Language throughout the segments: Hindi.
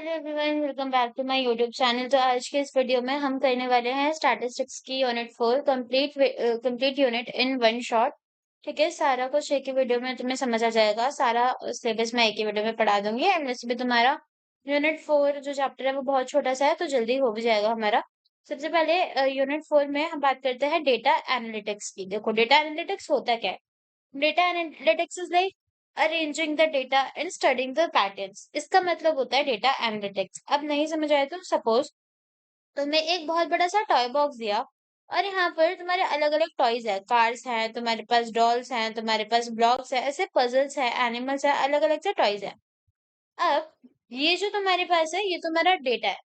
Hello everyone, welcome back to my YouTube channel. तो आज के इस वीडियो में हम करने वाले हैं स्टैटिस्टिक्स की unit 4 complete unit in one shot. ठीक है, सारा कुछ एक ही वीडियो में तुम्हें समझ आ जाएगा। सारा सिलेबस मैं एक ही वीडियो में पढ़ा दूंगी एंड वैसे भी तुम्हारा यूनिट 4 जो चैप्टर है वो बहुत छोटा सा है, तो जल्दी हो भी जाएगा हमारा। सबसे पहले यूनिट 4 में हम बात करते हैं डेटा एनालिटिक्स की। देखो, डेटा एनालिटिक्स होता क्या है। Data analytics is like arranging the data and studying the patterns. इसका मतलब होता है डेटा एनालिटिक्स। अब नहीं समझ आए तो सपोज तुम्हें एक बहुत बड़ा सा टॉय बॉक्स दिया और यहाँ पर तुम्हारे अलग अलग टॉयज है, कार्स हैं, तुम्हारे पास डॉल्स हैं, तुम्हारे पास ब्लॉक्स है, ऐसे पजल्स है, एनिमल्स है, अलग अलग से टॉयज है। अब ये जो तुम्हारे पास है ये तुम्हारा डेटा है।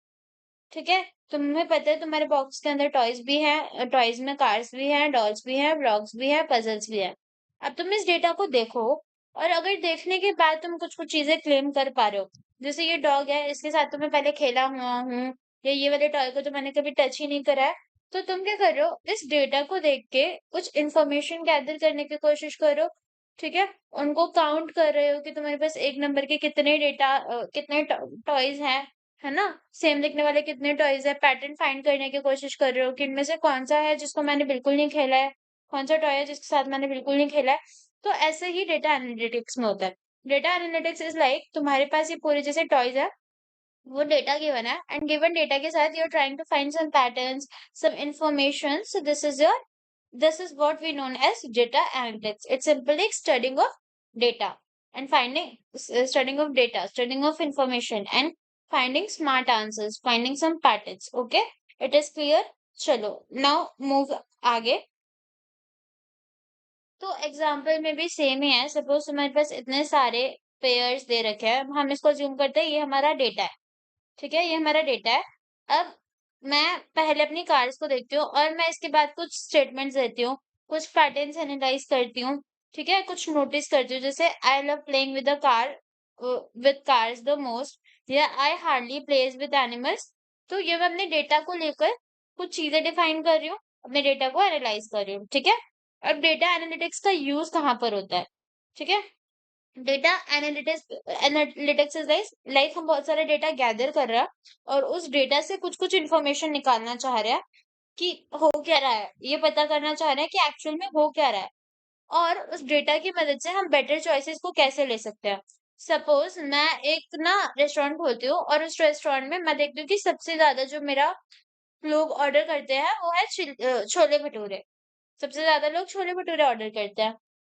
ठीक है, तुम्हें पता है तुम्हारे बॉक्स के अंदर टॉयज भी हैं, टॉयज में कार्स भी हैं, डॉल्स भी हैं, ब्लॉक्स भी हैं, पजल्स भी हैं। अब तुम इस डेटा को देखो और अगर देखने के बाद तुम कुछ कुछ चीजें क्लेम कर पा रहे हो, जैसे ये डॉग है, इसके साथ तो मैं पहले खेला हुआ हूँ, या ये वाले टॉय को तो मैंने कभी टच ही नहीं करा है, तो तुम क्या कर रहे हो, इस डेटा को देख के कुछ इंफॉर्मेशन गैदर करने की कोशिश करो। ठीक है, उनको काउंट कर रहे हो कि तुम्हारे पास एक नंबर के कितने कितने टॉयज हैं, है ना। सेम दिखने वाले कितने टॉयज है, पैटर्न फाइंड करने की कोशिश कर रहे हो कि इनमें से कौन सा है जिसको मैंने बिल्कुल नहीं खेला है, कौन सा टॉय है जिसके साथ मैंने बिल्कुल नहीं खेला है। तो ऐसे ही डेटा एनालिटिक्स में होता है। डेटा एनालिटिक्स इज लाइक तुम्हारे पास ये पूरे जैसे टॉयज है, वो डेटा गिवन है एंड गिवन डेटा के साथ you are trying to find some patterns, some information. So this is what we known as data analytics. It's simply like studying of data and studying of data, studying of information and finding smart answers, finding some patterns. Okay, it is clear. चलो, now move आगे। तो एग्जाम्पल में भी सेम ही है। सपोज तुम्हारे पास इतने सारे पेयर्स दे रखे हैं, हम इसको ज्यूम करते हैं ये हमारा डेटा है। ठीक है, ये हमारा डेटा है। अब मैं पहले अपनी कार्स को देखती हूँ और मैं इसके बाद कुछ स्टेटमेंट्स देती हूँ, कुछ पैटर्न्स एनालाइज करती हूँ। ठीक है, कुछ नोटिस करती हूँ, जैसे I love playing with the car, with cars the most, या I hardly plays with animals. तो ये मैं अपने डेटा को लेकर कुछ चीजें डिफाइन कर रही हूँ, अपने डेटा को एनालाइज कर रही हूँ। ठीक है, अब डेटा एनालिटिक्स का यूज कहाँ पर होता है। ठीक है, डेटा एनालिटिक्स इज लाइक हम बहुत सारे डेटा गैदर कर रहा है और उस डेटा से कुछ कुछ इन्फॉर्मेशन निकालना चाह रहे हैं कि हो क्या रहा है, ये पता करना चाह रहे हैं कि एक्चुअल में हो क्या रहा है। और उस डेटा की मदद से हम बेटर चॉइसेस को कैसे ले सकते हैं। सपोज मैं एक ना रेस्टोरेंट खोलती हूँ और उस रेस्टोरेंट में मैं देखती हूँ कि सबसे ज्यादा जो मेरा लोग ऑर्डर करते हैं वो है छोले भटूरे। सबसे ज्यादा लोग छोले भटूरे ऑर्डर करते हैं।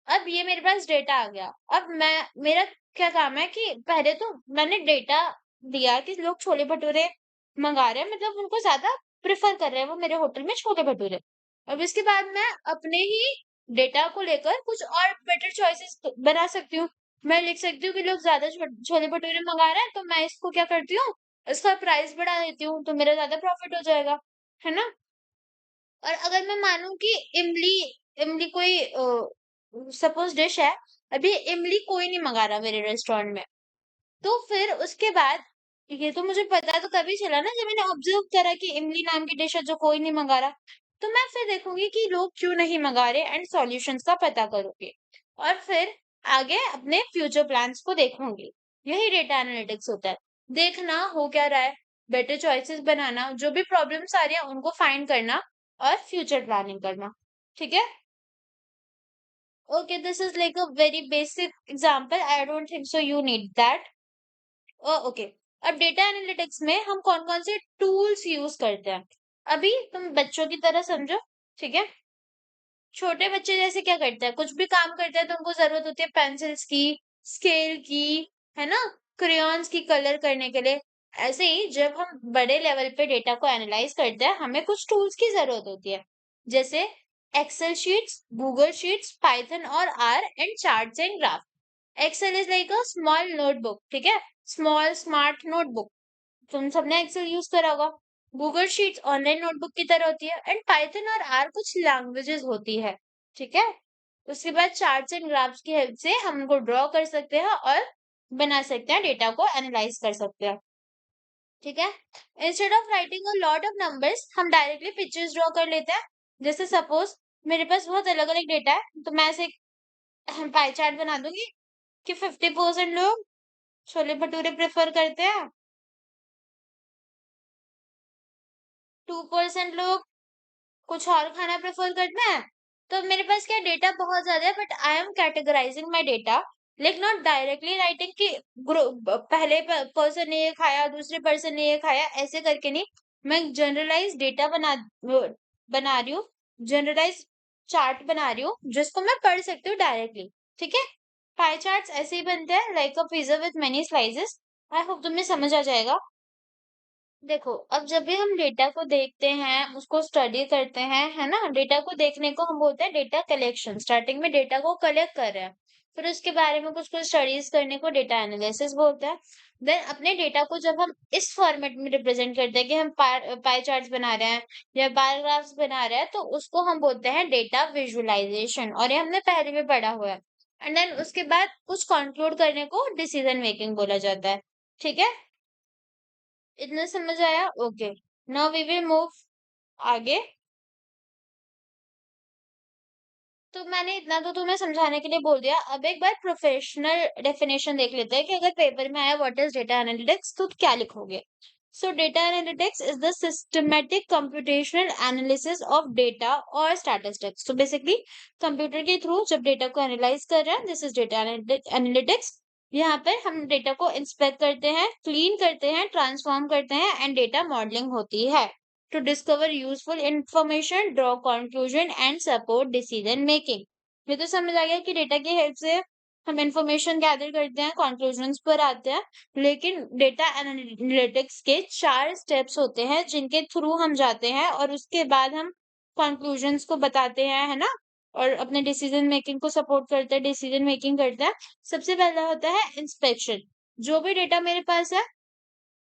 अब ये मेरे पास डेटा आ गया। अब मैं मेरा क्या काम है कि पहले तो मैंने डेटा दिया कि लोग छोले भटूरे मंगा रहे हैं, मतलब उनको ज्यादा प्रेफर कर रहे हैं वो मेरे होटल में छोले भटूरे। अब इसके बाद मैं अपने ही डेटा को लेकर कुछ और बेटर चॉइसेस बना सकती हूँ। मैं लिख सकती हूँ कि लोग ज्यादा छोले भटूरे मंगा रहे हैं, तो मैं इसको क्या करती हूँ, इसका प्राइस बढ़ा देती हूँ, तो मेरा ज्यादा प्रॉफिट हो जाएगा, है ना। और अगर मैं मानूं कि इमली इमली कोई सपोज डिश है, अभी इमली कोई नहीं मंगा रहा मेरे रेस्टोरेंट में, तो फिर उसके बाद ये तो मुझे पता तो तभी चला ना जब मैंने ऑब्जर्व करा कि इमली नाम की डिश है जो कोई नहीं मंगा रहा। तो मैं फिर देखूंगी कि लोग क्यों नहीं मंगा रहे एंड सॉल्यूशंस का पता करूंगी और फिर आगे अपने फ्यूचर प्लान्स को देखूंगी। यही डेटा एनालिटिक्स होता है, देखना हो क्या रहा है, बेटर चॉइसेस बनाना, जो भी प्रॉब्लम्स आ रही है उनको फाइंड करना और फ्यूचर प्लानिंग करना। ठीक है, okay, this is like a very basic example, I don't think so you need that. Okay, अब डेटा एनालिटिक्स में हम कौन कौन से टूल्स यूज करते हैं, अभी तुम बच्चों की तरह समझो। ठीक है, छोटे बच्चे जैसे क्या करते हैं, कुछ भी काम करते हैं तो उनको जरूरत होती है पेंसिल्स की, स्केल की, है ना, क्रेयॉन्स की कलर करने के लिए। ऐसे ही जब हम बड़े लेवल पे डेटा को एनालाइज करते हैं हमें कुछ टूल्स की जरूरत होती है, जैसे Excel sheets, Google sheets, Python और R and charts and graph. Excel is like a small notebook. ठीक है, स्मॉल स्मार्ट नोटबुक, तुम सबने एक्सेल यूज करा होगा। गूगल शीट्स ऑनलाइन नोटबुक की तरह होती है एंड पाइथन और आर कुछ लैंग्वेजेस होती है। ठीक है, उसके बाद चार्ट्स एंड ग्राफ्स की हेल्प से हम उनको ड्रॉ कर सकते हैं और बना सकते हैं, डेटा को एनालाइज कर सकते हैं। ठीक है, instead of writing a lot of numbers हम डायरेक्टली पिक्चर्स ड्रॉ कर लेते हैं। जैसे सपोज मेरे पास बहुत अलग अलग डेटा है, तो मैं ऐसे पाई चार्ट बना दूंगी कि 50% लोग छोले भटूरे प्रेफर करते हैं, 2% लोग कुछ और खाना प्रेफर करते हैं। तो मेरे पास क्या डेटा बहुत ज्यादा है, but I am categorising my data, like not directly writing कि पहले पर्सन ने ये खाया, दूसरे पर्सन ने ये खाया, ऐसे करके नहीं। मैं जनरलाइज डेटा बना रही हूँ, जनरलाइज चार्ट बना रही हूँ, जिसको मैं पढ़ सकती हूँ डायरेक्टली। ठीक है। पाई चार्ट्स ऐसे ही बनते हैं, like a pizza with many slices. I hope तुम्हें समझ आ जाएगा। देखो, अब जब भी हम डेटा को देखते हैं, उसको स्टडी करते हैं, है ना? डेटा को देखने को हम बोलते हैं डेटा कलेक्शन। स्टार्टिंग में डेटा को कलेक्ट कर रहे हैं, फिर उसके बारे में कुछ कुछ स्टडीज करने को डेटा एनालिसिस बोलते हैं। देन अपने डेटा को जब हम इस फॉर्मेट में रिप्रेजेंट करते हैं कि हम पाई चार्ट्स बना रहे हैं या बार ग्राफ्स बना रहे हैं, तो उसको हम बोलते हैं डेटा विजुअलाइजेशन, और ये हमने पहले भी पढ़ा हुआ है। एंड देन उसके बाद कुछ कंक्लूड करने को डिसीजन मेकिंग बोला जाता है। ठीक है, इतना समझ आया? Okay, now we will move आगे। तो मैंने इतना तो तुम्हें समझाने के लिए बोल दिया। अब एक बार प्रोफेशनल डेफिनेशन देख लेते हैं कि अगर पेपर में आया व्हाट इज डेटा एनालिटिक्स, तो क्या लिखोगे? सो data analytics is the systematic computational analysis of data और स्टैटिस्टिक्स। तो बेसिकली कंप्यूटर के थ्रू जब डेटा को एनालाइज कर रहे हैं, दिस इज डेटा एनालिटिक्स। यहाँ पर हम डेटा को इंस्पेक्ट करते हैं, क्लीन करते हैं, ट्रांसफॉर्म करते हैं, एंड डेटा मॉडलिंग होती है to discover useful information, draw conclusion and support decision making। ये तो समझ आ गया कि डेटा की हेल्प से हम इंफॉर्मेशन गैदर करते हैं, कंक्लूजन्स पर आते हैं। लेकिन डेटा एनालिटिक्स के 4 स्टेप्स होते हैं जिनके थ्रू हम जाते हैं, और उसके बाद हम कंक्लूजन्स को बताते हैं, है ना? और अपने डिसीजन मेकिंग को सपोर्ट करते हैं, डिसीजन मेकिंग करते हैं। सबसे पहला होता है इंस्पेक्शन। जो भी डेटा मेरे पास है,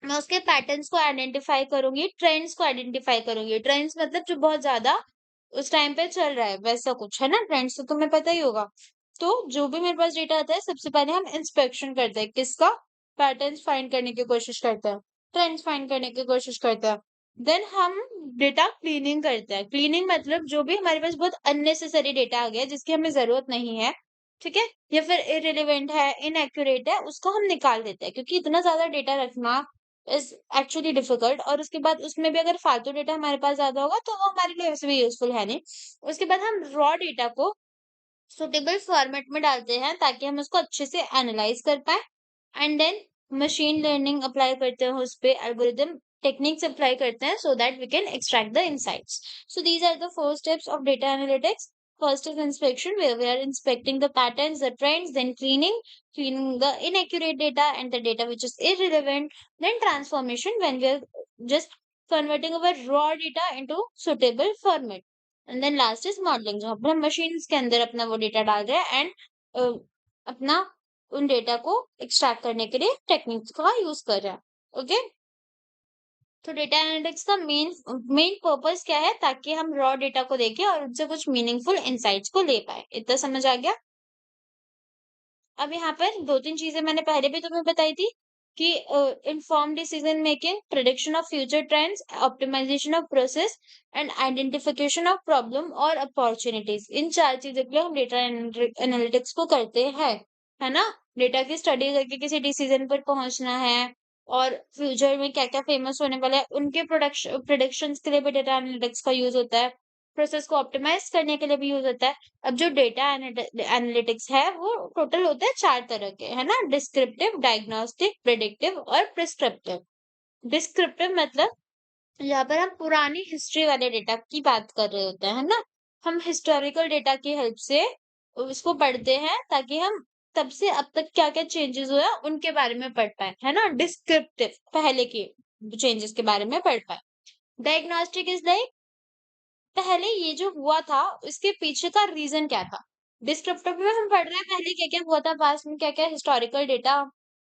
मैं उसके पैटर्न्स को आइडेंटिफाई करूंगी, ट्रेंड्स को आइडेंटिफाई करूंगी। ट्रेंड्स मतलब जो बहुत ज्यादा उस टाइम पे चल रहा है, वैसा कुछ, है ना? ट्रेंड्स तो तुम्हें पता ही होगा। तो जो भी मेरे पास डेटा आता है, सबसे पहले हम इंस्पेक्शन करते हैं, किसका? पैटर्न्स फाइंड करने की कोशिश करते हैं, ट्रेंड्स फाइंड करने की कोशिश करते हैं। देन हम डेटा क्लीनिंग करते हैं। क्लीनिंग मतलब जो भी हमारे पास बहुत अननेसेसरी डेटा आ गया, जिसकी हमें जरूरत नहीं है, ठीक है, या फिर इरेलीवेंट है, इनएक्यूरेट है, उसको हम निकाल देते हैं, क्योंकि इतना ज्यादा डेटा रखना इज एक्चुअली डिफिकल्ट। और उसके बाद उसमें भी अगर फालतू डेटा हमारे पास ज्यादा होगा, तो वो हमारे लिए वैसे भी यूजफुल है नहीं। उसके बाद हम रॉ डेटा को सुटेबल फॉर्मेट में डालते हैं, ताकि हम उसको अच्छे से एनालाइज कर पाए। And then machine learning apply करते हैं उस पे, एल्गोरिदम टेक्निक्स अप्लाई करते हैं, so that we can extract the insights. So these are the 4 steps of data analytics. First is inspection, where we are inspecting the patterns, the trends, then cleaning the inaccurate data and the data which is irrelevant, then transformation, when we are just converting our raw data into suitable format. And then last is modelling, जो अपने मशीन के अंदर अपना वो डेटा डाल रहे हैं, एंड अपना उन डेटा को एक्सट्रैक्ट करने के लिए टेक्निक्स का यूज कर रहा है। ओके, तो डेटा एनालिटिक्स का मेन मेन पर्पस क्या है? ताकि हम रॉ डेटा को देखें और उनसे कुछ मीनिंगफुल इंसाइट्स को ले पाए। इतना समझ आ गया? अब यहाँ पर 2-3 चीजें मैंने पहले भी तुम्हें बताई थी कि inform decision making, prediction of future trends, optimisation of process, and identification of problem और अपॉर्चुनिटीज। इन 4 चीजों के लिए हम डेटा एनालिटिक्स को करते हैं, है ना? डेटा की स्टडी करके किसी डिसीजन पर पहुंचना है, और फ्यूचर में क्या क्या फेमस होने वाला है, उनके प्रोडक्शन प्रिडिक्शंस के लिए भी डेटा एनालिटिक्स का यूज होता है। प्रोसेस को ऑप्टिमाइज करने के लिए भी यूज होता है। अब जो डेटा एनालिटिक्स है, वो टोटल होते हैं 4 तरह के, है ना? डिस्क्रिप्टिव, डायग्नोस्टिक, प्रिडिक्टिव और प्रिस्क्रिप्टिव। डिस्क्रिप्टिव मतलब यहाँ पर हम पुरानी हिस्ट्री वाले डेटा की बात कर रहे होते हैं, है ना? हम हिस्टोरिकल डेटा की हेल्प से उसको पढ़ते हैं, ताकि हम तब से अब तक क्या क्या चेंजेस हुए हैं, उनके बारे में पढ़ पाए, है ना? डिस्क्रिप्टिव पहले के चेंजेस के बारे में पढ़ पाए। डायग्नोस्टिक इज लाइक पहले ये जो हुआ था, इसके पीछे का रीज़न क्या था? डिस्क्रिप्टिव में हम पढ़ रहे हैं पहले क्या-क्या हुआ था, पास्ट में क्या-क्या हिस्टोरिकल डेटा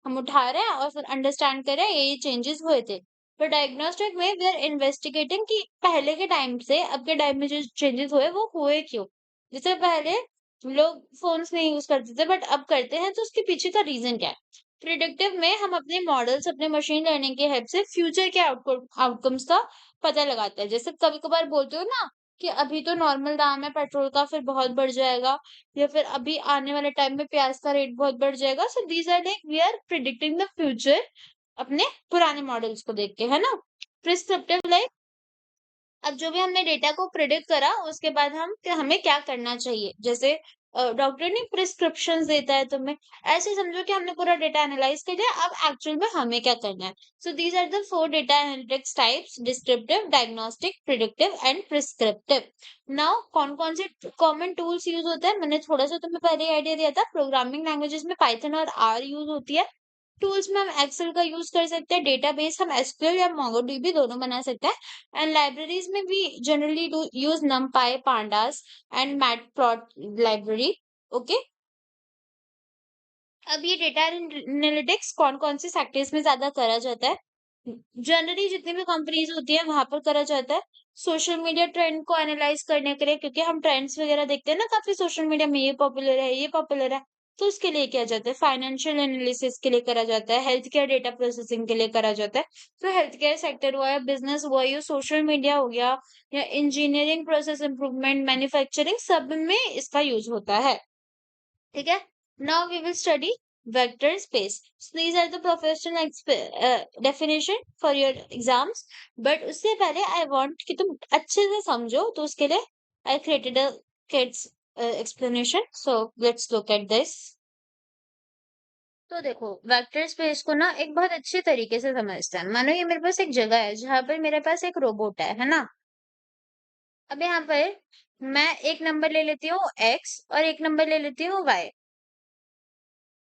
हम उठा रहे हैं, और फिर अंडरस्टैंड कर रहे हैं ये चेंजेस हुए थे। पर डायग्नोस्टिक में वी आर इन्वेस्टिगेटिंग कि पहले के टाइम से अब के टाइम में जो चेंजेस हुए, वो हुए क्यों? जैसे पहले लोग फ़ोन्स नहीं यूज़ करते थे, बट अब करते हैं, तो उसके पीछे का रीज़न क्या है? प्रिडिक्टिव में हम अपने मॉडल्स, अपने मशीन लर्निंग की हेल्प से फ्यूचर के आउटकम्स का पता लगाते हैं। जैसे कभी-कभार बोलते हो ना कि अभी तो नॉर्मल दाम है पेट्रोल का, फिर बहुत बढ़ जाएगा, या फिर अभी आने वाले टाइम में प्याज का रेट बहुत बढ़ जाएगा। So these are like we are predicting the future अपने पुराने मॉडल्स को देख के, है ना? प्रिस्क्रिप्टिव लाइक अब जो भी हमने डेटा को प्रिडिक्ट करा उसके बाद हमें क्या करना चाहिए, जैसे डॉक्टर ने प्रिस्क्रिप्शंस देता है तुम्हें, ऐसे समझो कि हमने पूरा डेटा एनालाइज कर लिया, अब एक्चुअल में हमें क्या करना है। So these are the four data analytics types: descriptive, diagnostic, predictive and prescriptive. Now कौन कौन से कॉमन टूल्स यूज होते हैं, मैंने थोड़ा सा तुम्हें पहले आइडिया दिया था। प्रोग्रामिंग लैंग्वेजेस में पाइथन और आर यूज होती है। टूल्स में हम एक्सेल का यूज कर सकते हैं, डेटाबेस हम एसक्यूएल या मोंगोडीबी दोनों बना सकते हैं, एंड लाइब्रेरीज में भी generally do use numpy, pandas and matplot library. Okay, अब ये डेटा एनालिटिक्स कौन कौन से सेक्टर्स में ज्यादा करा जाता है, जनरली जितनी भी कंपनीज होती है वहां पर करा जाता है। सोशल मीडिया ट्रेंड को एनालाइज करने के लिए, क्योंकि हम ट्रेंड्स वगैरह देखते हैं ना काफी सोशल मीडिया में, ये पॉपुलर है ये पॉपुलर है, तो उसके लिए किया जाता है। फाइनेंशियल एनालिसिस के लिए करा जाता है, हेल्थ केयर डेटा प्रोसेसिंग के लिए करा जाता है। तो हेल्थ केयर सेक्टर हुआ या बिजनेस हुआ या सोशल मीडिया हो गया या इंजीनियरिंग प्रोसेस इंप्रूवमेंट, मैन्युफैक्चरिंग, सब में इसका यूज होता है। ठीक है, now we will study vector space. So these are the professional definition for your exams, but उससे पहले I want कि तुम अच्छे से समझो, तो उसके लिए I created a kids explanation, so let's look at this। तो देखो, वेक्टर स्पेस को ना एक बहुत अच्छे तरीके से समझते हैं। मानो ये मेरे पास एक जगह है जहां पर मेरे पास एक रोबोट है ना। अब यहाँ पर मैं एक नंबर ले लेती हूँ x और एक नंबर ले लेती हूँ y।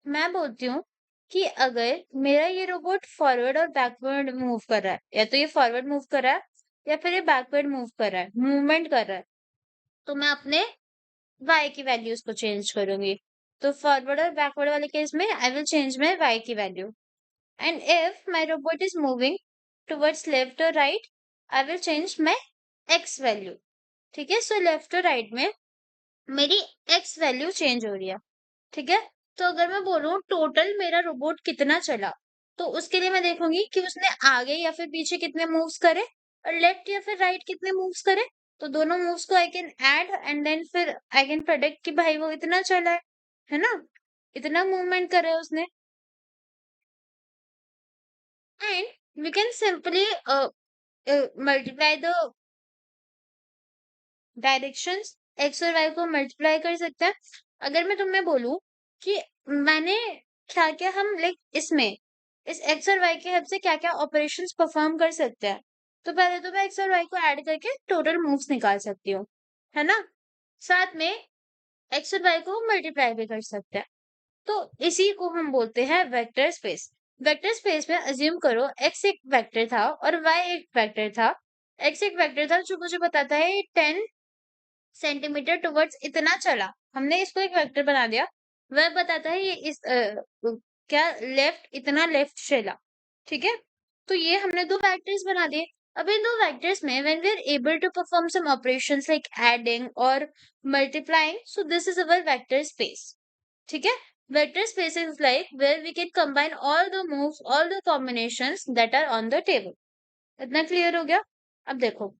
मैं बोलती हूँ कि अगर मेरा ये रोबोट फॉरवर्ड और बैकवर्ड मूव कर रहा है, या तो ये फॉरवर्ड मूव कर रहा है या फिर ये बैकवर्ड मूव कर रहा है, मूवमेंट कर रहा है, तो मैं अपने y की वैल्यूज को चेंज करूंगी। तो फॉरवर्ड और बैकवर्ड वाले केस में I will change my y की value. And if my robot is moving towards left और right, I will change my x value. ठीक है, सो लेफ्ट और राइट में मेरी x वैल्यू चेंज हो रही है। ठीक है, तो अगर मैं बोलूं टोटल मेरा रोबोट कितना चला, तो उसके लिए मैं देखूंगी कि उसने आगे या फिर पीछे कितने मूव्स करे और लेफ्ट या फिर राइट कितने मूव्स करे। तो दोनों मूव्स को I can add and then फिर आई कैन प्रेडिक्ट कि भाई वो इतना चला है ना, इतना मूवमेंट करे उसने। And we can simply multiply the directions, X और वाई को मल्टीप्लाई कर सकते हैं। अगर मैं तुम्हें बोलूं कि मैंने क्या क्या हम लाइक इसमें इस एक्स और वाई की हेल्प से क्या क्या ऑपरेशंस परफॉर्म कर सकते हैं, तो पहले तो मैं एक्स और वाई को ऐड करके टोटल मूव्स निकाल सकती हूँ, है ना। साथ में एक्स और वाई को मल्टीप्लाई भी कर सकते हैं। तो इसी को हम बोलते हैं वेक्टर स्पेस। वेक्टर स्पेस में अज्यूम करो एक्स एक वेक्टर था और वाई एक वेक्टर था। एक्स एक वेक्टर था जो मुझे बताता है 10 सेंटीमीटर टुवर्ड्स इतना चला, हमने इसको एक वेक्टर बना दिया। वह बताता है ये क्या लेफ्ट इतना लेफ्ट चला। ठीक है, तो ये हमने दो वेक्टर्स बना दिए। अब इन दो वेक्टर्स में when we are able to perform some operations like adding और multiplying, so this is our vector space. ठीक है, vector space is like where we can combine all the moves, all the combinations that are on the table. इतना क्लियर हो गया। अब देखो,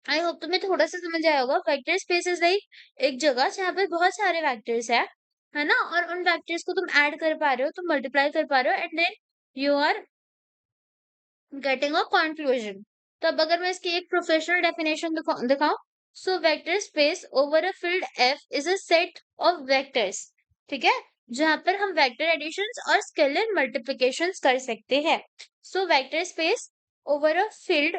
आई होप तुम्हें थोड़ा सा समझ आया होगा। वेक्टर स्पेस इज लाइक एक जगह जहाँ पर बहुत सारे वेक्टर्स है ना, और उन वेक्टर्स को तुम ऐड कर पा रहे हो, तुम मल्टीप्लाई कर पा रहे हो, and then you are getting a conclusion. तो अब अगर मैं इसकी एक प्रोफेशनल डेफिनेशन दिखाऊं, so vector space over a field F is a set of vectors. ठीक है, जहां पर हम वेक्टर एडिशंस और स्केलर मल्टीप्लिकेशंस कर सकते हैं। So vector space over a field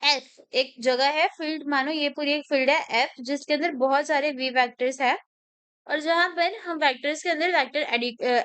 F एक जगह है, फील्ड मानो ये पूरी एक फील्ड है एफ जिसके अंदर बहुत सारे वी वेक्टर्स है, और जहां पर हम वेक्टर्स के अंदर वेक्टर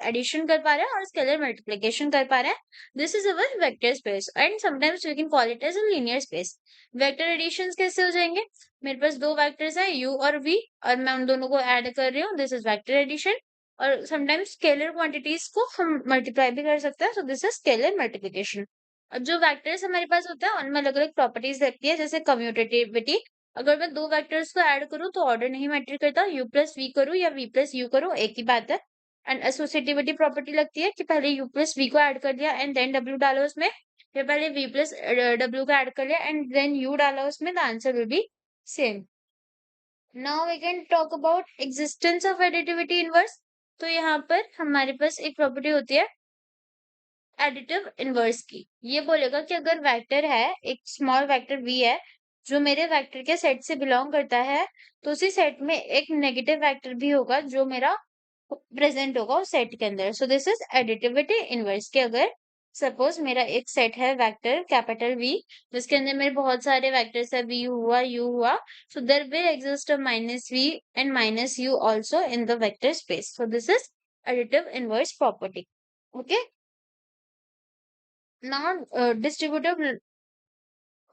एडिशन कर पा रहे हैं और स्केलर मल्टीप्लिकेशन कर पा रहे हैं। This is our vector space and sometimes we can call it as a linear space. Vector additions कैसे हो जाएंगे, मेरे पास दो वेक्टर्स हैं u और v, और मैं उन दोनों को ऐड कर रही हूँ, दिस इज वेक्टर एडिशन। और समटाइम्स स्केलर क्वांटिटीज को हम मल्टीप्लाई भी कर सकते हैं, सो दिस इज स्केलर मल्टीप्लिकेशन। अब जो वेक्टर्स हमारे पास होता है उनमें अलग अलग प्रॉपर्टीज लगती है, जैसे कम्यूटेटिविटी। अगर मैं दो वेक्टर्स को ऐड करूं तो ऑर्डर नहीं मैटर करता, u प्लस वी करूं या v प्लस यू करूं एक ही बात है। एंड एसोसिएटिविटी प्रॉपर्टी लगती है कि पहले u प्लस वी को ऐड कर दिया एंड देन w डालो उसमें, या पहले v प्लस w को ऐड कर लिया एंड देन u डाला उसमें, the answer will be same. Now we can talk about existence of additivity inverse. तो यहाँ पर हमारे पास एक प्रॉपर्टी होती है एडिटिव इनवर्स की। ये बोलेगा कि अगर वेक्टर है, एक स्मॉल वेक्टर v है जो मेरे वेक्टर के सेट से बिलोंग करता है, तो उसी सेट में एक नेगेटिव वेक्टर भी होगा जो मेरा प्रेजेंट होगा उस सेट के अंदर। सो दिस इज एडिटिविटी इनवर्स के अगर सपोज मेरा एक सेट है वेक्टर कैपिटल वी, जिसके अंदर मेरे बहुत सारे वेक्टर्स है, वी हुआ, यू हुआ, so there will exist a minus V and minus U also in the vector space. So this is additive inverse property. Okay, now distributive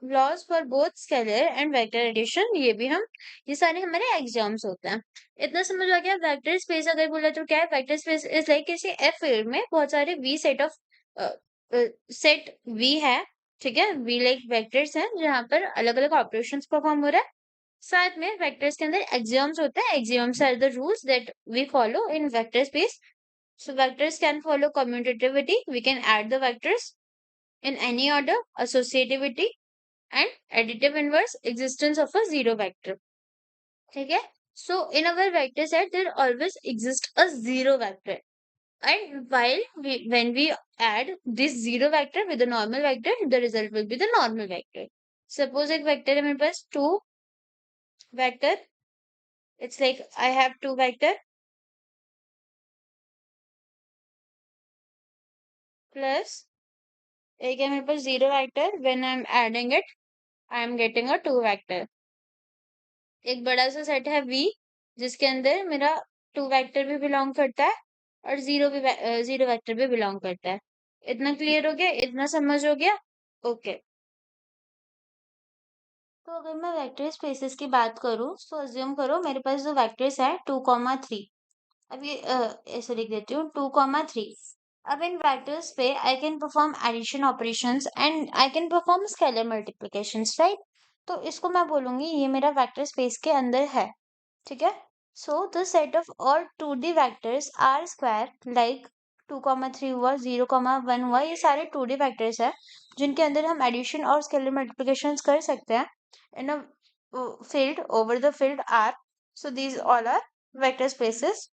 laws for both scalar and vector addition, ये सारे हमारे एग्जाम्स होते हैं। इतना समझ आ गया। वेक्टर स्पेस अगर बोला तो क्या है, वेक्टर स्पेस इज लाइक किसी एफ फील्ड में बहुत सारे V set of set V है, ठीक है, वी लाइक वेक्टर्स हैं जहां पर अलग अलग ऑपरेशंस परफॉर्म हो रहा है। साथ में वेक्टर्स के अंदर एक्सियम्स होते हैं, axioms are the rules that we follow in vector space. So vectors can follow commutativity, we can add the vectors in any order, associativity and additive inverse, existence of a zero vector. ठीक है, so in our vector set there always exists a zero vector, and when we add this zero vector with the normal vector, the result will be the normal vector. Suppose एक vector है मेरे पास 2 vector, it's like I have 2 vector plus एक है मेरे पास zero vector, when I'm adding it I am getting a 2 vector। एक बड़ा सा सेट है V जिसके अंदर मेरा 2 वेक्टर भी बिलोंग करता है और जीरो वेक्टर भी बिलोंग करता है। इतना क्लियर हो गया, इतना समझ हो गया। ओके, तो अगर मैं वेक्टर स्पेसेस की बात करूं तो अज्यूम करो मेरे पास जो वेक्टर्स है 2,3। अब ये ऐसे लिख देती हूँ 2,3। अब इन वेक्टर्स पे I can perform addition operations and I can perform scalar multiplications, right. तो इसको मैं बोलूंगी ये मेरा वेक्टर स्पेस के अंदर है, ठीक है। So the set of all 2D vectors are square like 2,3 हुआ, 0,1 हुआ, ये सारे 2D वेक्टर्स है जिनके अंदर हम एडिशन और स्केलर मल्टीप्लिकेशंस कर सकते हैं in a field over the field R. So these all are vector spaces.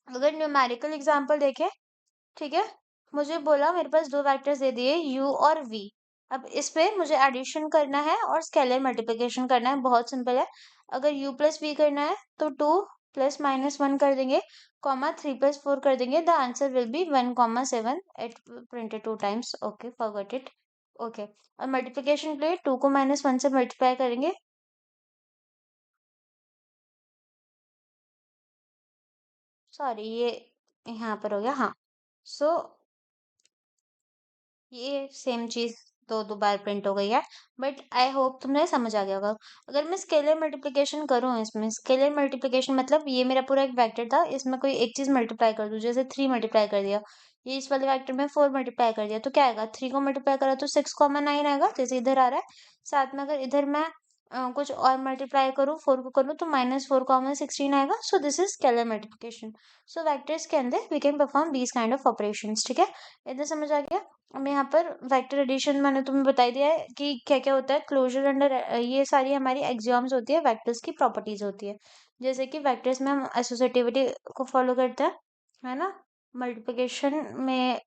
अगर न्यूमेरिकल एग्जांपल देखें, ठीक है, मुझे बोला मेरे पास दो वेक्टर्स दे दिए u और v। अब इस पे मुझे एडिशन करना है और स्केलर मल्टीप्लिकेशन करना है, बहुत सिंपल है। अगर u प्लस v करना है तो 2 प्लस माइनस 1 कर देंगे, कॉमा 3 प्लस 4 कर देंगे, the answer will B 1,7। It printed 2 times, okay forgot it. Okay, और मल्टीप्लिकेशन के लिए 2 को -1 से मल्टीप्लाई करेंगे। सॉरी, ये यहाँ पर हो गया, हाँ। सो ये सेम चीज दो बार प्रिंट हो गई है, बट आई होप तुम्हें समझ आ गया होगा। अगर मैं स्केलर मल्टीप्लिकेशन करूँ, इसमें स्केलर मल्टीप्लिकेशन मतलब ये मेरा पूरा एक वेक्टर था, इसमें कोई एक चीज मल्टीप्लाई कर दूं, जैसे 3 मल्टीप्लाई कर दिया, ये इस वाले वेक्टर में 4 मल्टीप्लाई कर दिया, तो क्या आएगा, 3 को मल्टीप्लाई करा तो 6,9 आएगा, जैसे इधर आ रहा है। साथ में अगर इधर मैं कुछ और मल्टीप्लाई करूँ, 4 को करूँ तो -4,16 आएगा। So this is scalar multiplication. So vectors के अंदर we can perform these kind of operations, ठीक है। इधर समझ आ गया। अब यहाँ पर वेक्टर एडिशन मैंने तुम्हें बता दिया है कि क्या क्या होता है। क्लोजर अंडर ये सारी हमारी एक्सियम्स होती है, वेक्टर्स की प्रॉपर्टीज होती है। जैसे कि वेक्टर्स में हम एसोसिएटिविटी को फॉलो करते हैं, है ना। मल्टीप्लिकेशन में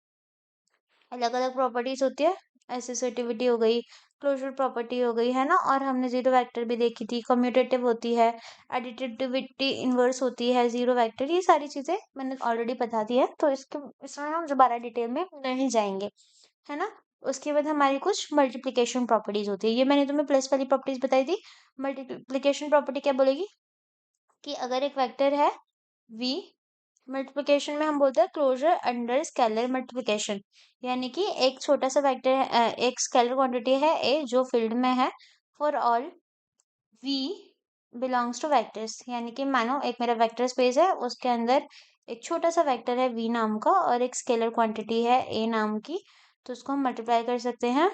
अलग अलग प्रॉपर्टीज होती है, एसोसिएटिविटी हो गई, क्लोजर प्रॉपर्टी हो गई, है ना। और हमने जीरो वेक्टर भी देखी थी, कम्यूटेटिव होती है, एडिटिविटी इनवर्स होती है, जीरो वेक्टर, ये सारी चीजें मैंने ऑलरेडी बता दी है, तो इसमें हम दोबारा डिटेल में नहीं जाएंगे, है ना। उसके बाद हमारी कुछ मल्टीप्लिकेशन प्रॉपर्टीज होती है, ये मैंने तुम्हें प्लस वाली प्रॉपर्टीज बताई थी। मल्टीप्लिकेशन प्रॉपर्टी क्या बोलेगी कि अगर एक वेक्टर है v, मल्टीप्लिकेशन में हम बोलते हैं क्लोजर अंडर स्केलर मल्टीप्लिकेशन, यानी कि एक छोटा सा वेक्टर है, एक स्केलर क्वांटिटी है a जो फील्ड में है, for all v belongs two vectors, यानी कि मानो एक मेरा वेक्टर स्पेस है, उसके अंदर एक छोटा सा वेक्टर है v नाम का और एक स्केलर क्वांटिटी है a नाम की, तो उसको हम मल्टीप्लाई कर सकते हैं।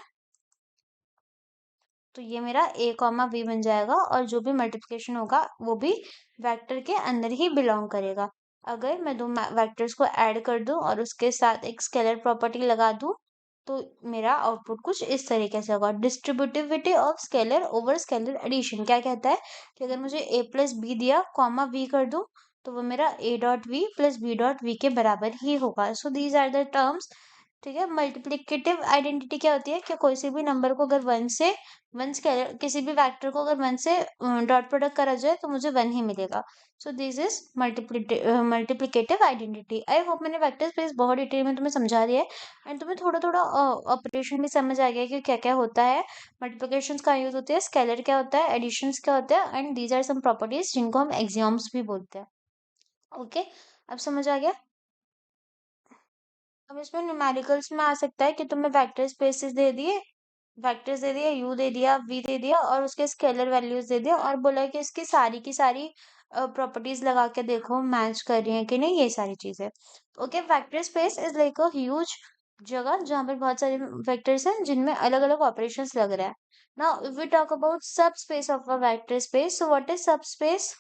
तो ये मेरा a कॉमा v बन जाएगा, और जो भी मल्टीप्लिकेशन होगा वो भी वेक्टर के अंदर ही बिलोंग करेगा। अगर मैं दो वेक्टर्स को ऐड कर दूं और उसके साथ एक स्केलर प्रॉपर्टी लगा दूं, तो मेरा आउटपुट कुछ इस तरीके से होगा। Distributivity of scalar over scalar addition क्या कहता है कि अगर मुझे a प्लस बी दिया, कॉमा v कर दूं, तो वो मेरा a dot v plus b dot v के बराबर ही होगा। So these are the terms ठीक है। मल्टीप्लिकेटिव आइडेंटिटी क्या होती है कि कोई से भी नंबर को अगर वन स्केलर किसी भी वेक्टर को अगर वन से डॉट प्रोडक्ट करा जाए तो मुझे वन ही मिलेगा। सो this is multiplicative identity. I hope मैंने वेक्टर स्पेस बहुत डिटेल में तुम्हें समझा दिया है एंड तुम्हें थोड़ा थोड़ा ऑपरेशन भी समझ आ गया कि क्या क्या होता है, मल्टीप्लिकेशन कहाँ यूज होती है, स्केलर क्या होता है, एडिशन क्या होता है, and these are some properties जिनको हम एक्सियोम्स भी बोलते हैं। ओके, अब समझ आ गया। अब इसमें न्यूमेरिकल्स में आ सकता है कि तुम्हें वेक्टर स्पेसेस दे दिए, वेक्टर्स दे दिया, यू दे दिया, वी दे दिया और उसके स्केलर वैल्यूज दे दिया और बोला कि इसकी सारी की सारी प्रॉपर्टीज लगा के देखो मैच कर रही हैं कि नहीं, ये सारी चीजें। Okay, vector space is like a huge जगह जहाँ पर बहुत सारे वेक्टर्स हैं जिनमें अलग अलग ऑपरेशंस लग रहा है। Now if we talk about subspace of a vector space, so what is subspace?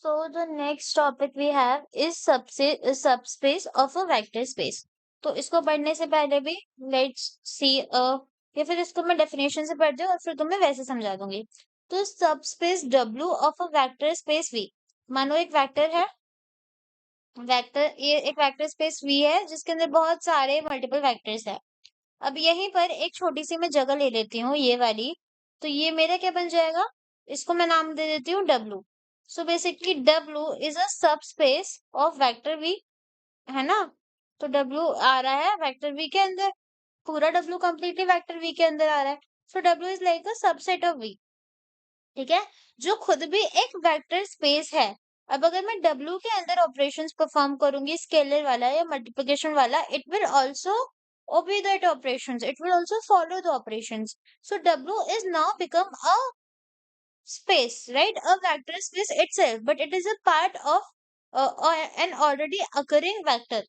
So the next topic we have is subspace of a vector space. तो इसको पढ़ने से पहले भी let's see या फिर इसको मैं definition से पढ़ती हूँ और फिर तुम्हें वैसे समझा दूंगी। तो subspace W of a vector space V, मानो एक वेक्टर है, वेक्टर ये एक वेक्टर स्पेस V है जिसके अंदर बहुत सारे मल्टीपल वेक्टर्स है। अब यहीं पर एक छोटी सी मैं जगह ले लेती हूँ, ये वाली। तो ये मेरा क्या बन जाएगा, इसको मैं नाम दे देती हूँ W। So basically W is a सब स्पेस ऑफ वेक्टर V, है ना। तो W आ रहा है वेक्टर V के अंदर, पूरा W कंप्लीटली वेक्टर V के अंदर आ रहा है। सो W is like a subset of V, ठीक है, जो खुद भी एक वेक्टर स्पेस है। अब अगर मैं W के अंदर ऑपरेशंस परफॉर्म करूंगी स्केलर वाला या मल्टीप्लिकेशन वाला, it will also obey that operations, it will also follow the operations. So W is now become a space, right, a vector space itself, but it is a part of an already occurring vector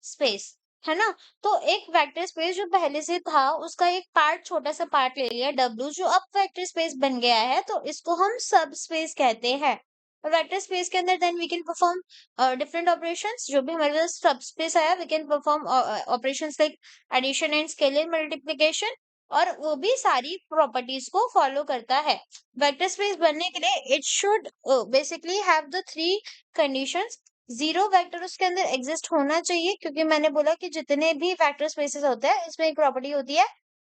space, है ना। तो एक वेक्टर स्पेस जो पहले से था उसका एक पार्ट, छोटा सा पार्ट ले लिया W, जो अब वेक्टर स्पेस बन गया है, तो इसको हम सब स्पेस कहते हैं। वेक्टर स्पेस के अंदर then we can perform different operations, जो भी हमारे पास सब स्पेस आया we can perform operations like addition and scalar multiplication, और वो भी सारी प्रॉपर्टीज को फॉलो करता है। वेक्टर स्पेस बनने के लिए it should basically have the three conditions. Zero vector उसके अंदर एग्जिस्ट होना चाहिए, क्योंकि मैंने बोला कि जितने भी वेक्टर स्पेसेस होते हैं इसमें एक प्रॉपर्टी होती है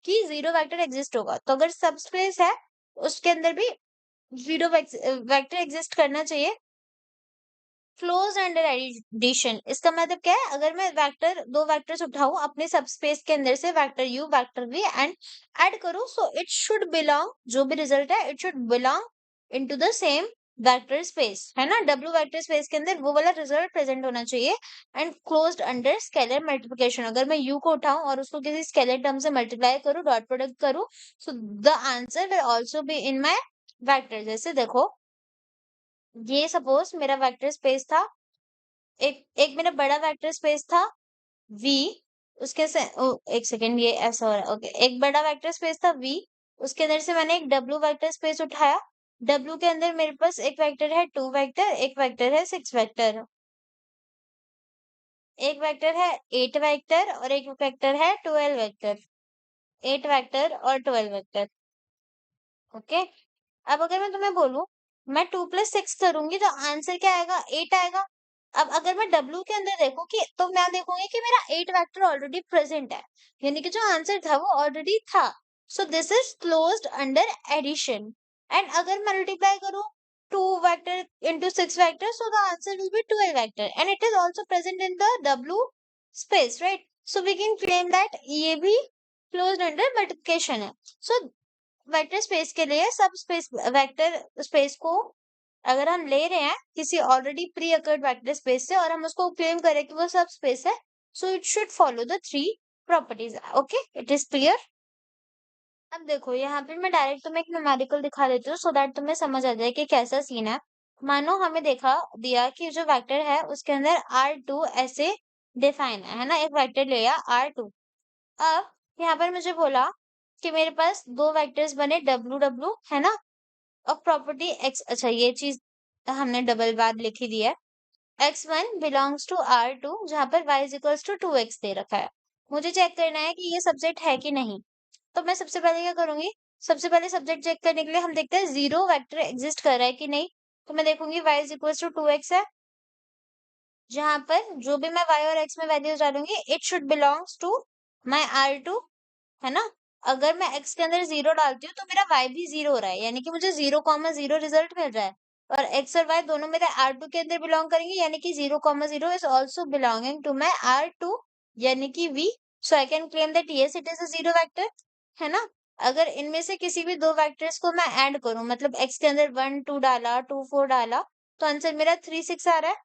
कि जीरो वेक्टर एग्जिस्ट होगा। तो अगर सब स्पेस है उसके अंदर भी जीरो वेक्टर एग्जिस्ट करना चाहिए। क्लोज अंडर एडिशन, इसका मतलब क्या है, अगर मैं वेक्टर दो वेक्टर्स उठाऊं अपने सबस्पेस के अंदर से, vector u vector v, and add करूं, सो इट शुड बिलोंग, जो भी रिजल्ट है it should belong into the same vector space, है ना। डब्ल्यू वेक्टर स्पेस के अंदर वो वाला रिजल्ट प्रेजेंट होना चाहिए। And closed under scalar multiplication, अगर मैं यू को उठाऊं और उसको किसी स्केलर टर्म से मल्टीप्लाई करूं, डॉट प्रोडक्ट करूं, सो the answer will also be in my vector. जैसे देखो, ये सपोज मेरा वेक्टर स्पेस था, एक एक मेरा बड़ा वेक्टर स्पेस था V, उसके से एक सेकेंड, ये ऐसा हो रहा है, ओके, एक बड़ा वेक्टर स्पेस था V, उसके अंदर से मैंने एक W वेक्टर स्पेस उठाया। W के अंदर मेरे पास एक वेक्टर है 2 वेक्टर, एक वेक्टर है 6 वेक्टर, एक वेक्टर है 8 वेक्टर और एक वेक्टर है 12 वेक्टर, 8 वेक्टर और 12 वेक्टर। ओके, अब अगर मैं तुम्हें बोलूं मैं 2 + 6 करूंगी तो आंसर क्या आएगा, 8 आएगा। अब अगर मैं W के अंदर देखूं कि, तो मैं देखूंगी कि मेरा 8 वेक्टर ऑलरेडी प्रेजेंट है, यानी कि जो आंसर था वो ऑलरेडी था। So this is closed under addition. And अगर मल्टीप्लाई करूं 2 vector into 6 vector, so the answer will be 12 vector and it is also present in the W space, right. So we can claim that ये भी क्लोज्ड अंडर मल्टीप्लिकेशन है। सो वेक्टर स्पेस के लिए सब स्पेस, वेक्टर स्पेस को अगर हम ले रहे हैं किसी already pre occurred vector space से और हम उसको क्लेम करें कि वो सब स्पेस है, सो it should follow the three properties. Okay, it is clear. अब देखो यहाँ पे मैं डायरेक्ट तुम्हें एक न्यूमेरिकल दिखा देती हूँ सो दैट तुम्हें समझ आ जाए कि कैसा सीन है। मानो हमें देखा दिया कि जो वेक्टर है उसके अंदर R2 ऐसे डिफाइन है ना, एक वेक्टर लिया R2। अब यहाँ पर मुझे बोला कि मेरे पास दो वेक्टर्स बने W है ना, अब प्रॉपर्टी एक्स, अच्छा ये चीज हमने डबल बार लिखी दी है, x1 बिलोंग्स टू R2 जहां पर y is equals to 2x दे रखा है। मुझे चेक करना है कि ये सब्जेक्ट है कि नहीं। तो मैं सबसे पहले क्या करूंगी, सबसे पहले सब्जेक्ट चेक करने के लिए हम देखते हैं जीरो वेक्टर एग्जिस्ट कर रहा है कि नहीं। तो मैं देखूंगी y is equals to 2x है, जहां पर जो भी मैं y और x में वैल्यूज डालूंगी it should belongs to my R2, है ना। अगर मैं x के अंदर 0 डालती हूँ तो मेरा y भी 0 हो रहा है, यानी कि मुझे 0,0 रिजल्ट मिल रहा है। और x और y दोनों मेरे R2 के अंदर बिलोंग करेंगे, यानी कि 0,0 is also belonging to my R2, यानी कि v। So I can claim that yes it is a zero vector, है ना। अगर इनमें से किसी भी दो वेक्टर्स को मैं ऐड करूं, मतलब x के अंदर 1 2 डाला, 2 4 डाला, तो आंसर मेरा 3 6 आ रहा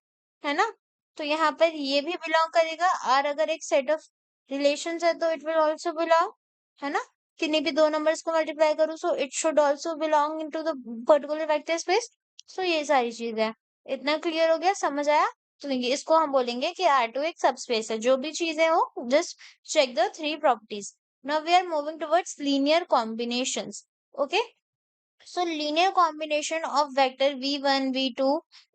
है ना। तो यहाँ पर ये भी बिलोंग करेगा। और अगर एक सेट ऑफ रिलेशंस है तो इट विल आल्सो बिलोंग, है ना। किन्हीं भी दो नंबर्स को मल्टीप्लाई करूँ so it should also belong into the particular vector space. सो ये सारी चीजें हैं। इतना क्लियर हो गया, समझ आया। तो देखिए इसको हम बोलेंगे कि R2 एक सबस्पेस है। जो भी चीजें हो just check the three properties. Now we are moving towards linear combinations. Okay, so linear combination of vector v1 v2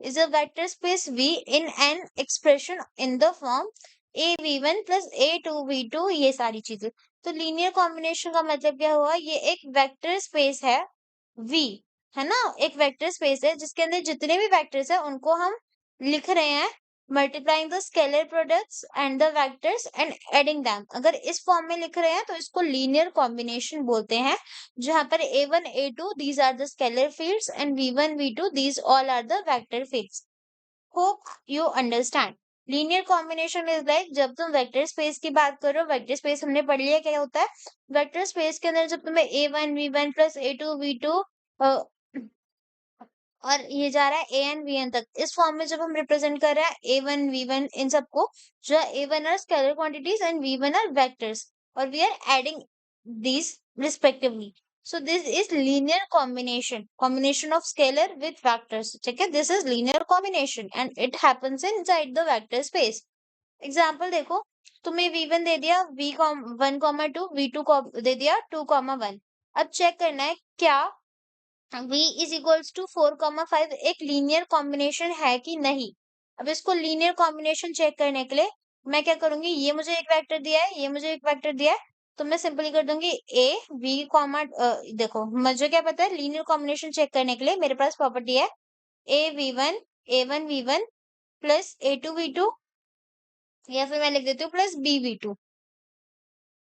is a vector space V in an expression in the form a v1 plus a 2 v2। ये सारी चीजें। तो लीनियर कॉम्बिनेशन का मतलब क्या हुआ, ये एक वेक्टर स्पेस है V, है ना। एक वेक्टर स्पेस है जिसके अंदर जितने भी वेक्टर्स है उनको हम लिख रहे हैं multiplying the scalar products and the vectors and adding them. अगर इस फॉर्म में लिख रहे हैं तो इसको लीनियर कॉम्बिनेशन बोलते हैं, जहां पर a1 a2 these are the scalar fields and v1 v2 these all are the vector fields। hope you understand। Linear combination is like, जब तुम वेक्टर स्पेस की बात करो, वेक्टर स्पेस हमने पढ़ लिया क्या होता है। वेक्टर स्पेस के अंदर जब तुम्हें a1 v1 plus a2 v2 और ये जा रहा है an vn तक, इस फॉर्म में जब हम रिप्रेजेंट कर रहे हैं a1 v1 इन सबको, जो a1 are scalar quantities and v1 are vectors, और we are adding these respectively। So this is linear combination of scalar with vectors। ठीक है, this is linear combination and it happens inside the vector space। Example देखो, तुम्हें v1 दे दिया, v1 2 v2 दे दिया 2 1। अब चेक करना है क्या v इज इक्वल्स टू 4 5 एक लीनियर कॉम्बिनेशन है कि नहीं। अब इसको लीनियर कॉम्बिनेशन चेक करने के लिए मैं क्या करूंगी, ये मुझे एक वेक्टर दिया है, ये मुझे एक वेक्टर दिया है, तो मैं सिंपली कर दूंगी a v कॉमा, देखो मुझे क्या पता है, लीनियर कॉम्बिनेशन चेक करने के लिए मेरे पास प्रॉपर्टी है a1 v1 plus a2 v2, या फिर मैं लिख देती हूँ प्लस b v2।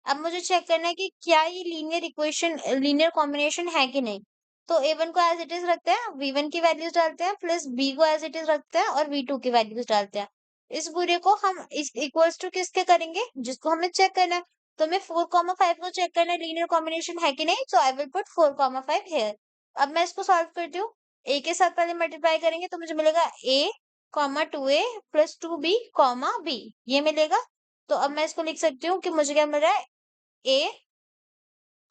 अब मुझे चेक करना है कि क्या ये लीनियर कॉम्बिनेशन है कि नहीं। तो a1 को एज इट इज रखते हैं, v1 की वैल्यूज डालते हैं, प्लस b को एज इट इज रखते हैं और v2 की वैल्यूज डालते हैं। इस पूरे को हम इस इक्वल्स टू किसके करेंगे, जिसको हमें चेक करना है। तो हमें 4 5 को चेक करना है लीनियर कॉम्बिनेशन है कि नहीं, सो आई विल पुट 4 5 हेयर। अब मैं इसको सॉल्व करती हूँ। a के साथ पहले मल्टीप्लाई करेंगे तो मुझे मिलेगा a 2a plus 2b b, ये मिलेगा। तो अब मैं इसको लिख सकती हूँ कि मुझे क्या मिल रहा है, ए,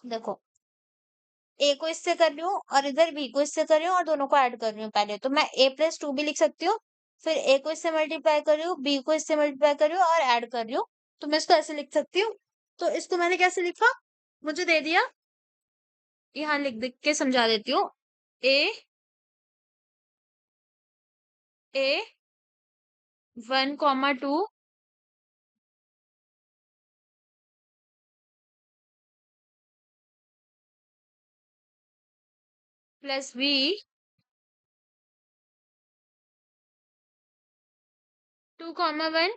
देखो ए को इससे कर रही हूँ और इधर बी को इससे कर रही हूँ और दोनों को ऐड कर रही हूँ पहले, तो मैं a प्लस 2 भी लिख सकती हूँ। फिर a को इससे मल्टीप्लाई कर रही हूँ, b को इससे मल्टीप्लाई कर रही हूँ और ऐड कर रही हूँ, तो मैं इसको ऐसे लिख सकती हूँ। तो इसको मैंने कैसे लिखा, मुझे दे दिया, यहाँ लिख लिख के समझा देती हूँ। a 1 2 प्लस b 2 1,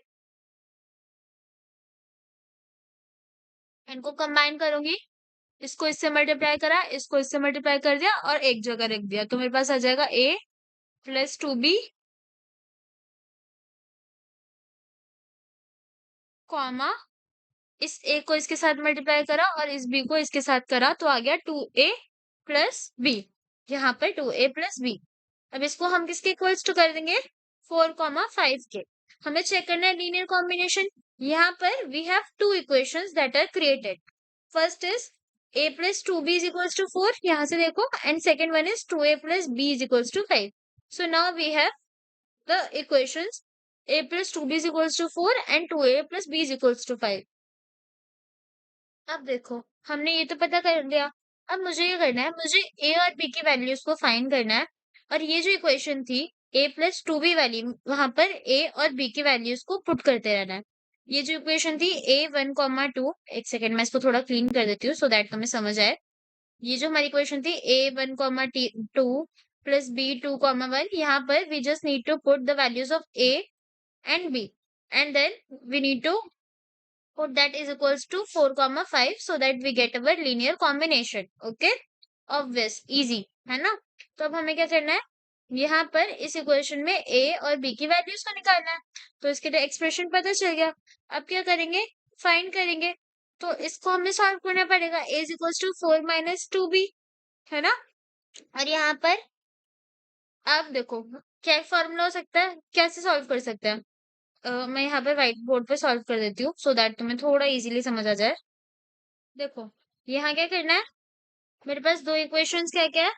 इनको कंबाइन करूंगी, इसको इससे मल्टीप्लाई करा, इसको इससे मल्टीप्लाई कर दिया और एक जगह रख दिया, तो मेरे पास आ जाएगा a प्लस 2b कॉमा, इस a को इसके साथ मल्टीप्लाई करा और इस b को इसके साथ करा, तो आ गया 2a प्लस b, यहाँ पर 2a प्लस b। अब इसको हम किसके इक्वल्स टू कर देंगे, 4 5 के। हमें चेक करना है लीनियर कॉम्बिनेशन। यहाँ पर we have two equations that are created. First is a plus 2b is equals to 4, यहाँ से देखो, and second one is 2a plus b is equals to 5। So now we have the equations a plus 2b is equals to 4 and 2a plus b is equals to 5। अब देखो हमने ये तो पता कर लिया। अब मुझे ये करना है, मुझे a और b की वैल्यूज को फाइंड करना है। और ये जो इक्वेशन थी a प्लस 2b वाली, वहां पर a और b की वैल्यूज को पुट करते रहना है। ये जो इक्वेशन थी a1 2, एक सेकेंड मैं इसको थोड़ा क्लीन कर देती हूँ सो दैट तुम्हें समझ आए। ये जो हमारी इक्वेशन थी a1 2 प्लस b 2 1, यहाँ पर we just need to put the values of a and B, and then we need to put that is equals to 4 comma 5 so that we get our linear combination. Okay, obvious, easy है ना। तो अब हमें क्या करना है, यहाँ पर इस इक्वेशन में a और b की वैल्यूज को निकालना है। तो इसके लिए एक्सप्रेशन पता चल गया। अब क्या करेंगे, फाइंड करेंगे। तो इसको हमें सॉल्व करना पड़ेगा। a is equals to 4 minus 2b, है ना। और यहाँ पर आप देखो क्या फॉर्मूला हो सकता है, कैसे सॉल्व कर सकते हैं। मैं यहाँ पे व्हाइट बोर्ड पे सॉल्व कर देती हूँ सो दैट तुम्हें थोड़ा इजीली समझ आ जाए। देखो यहाँ क्या करना है, मेरे पास दो इक्वेशंस क्या क्या है,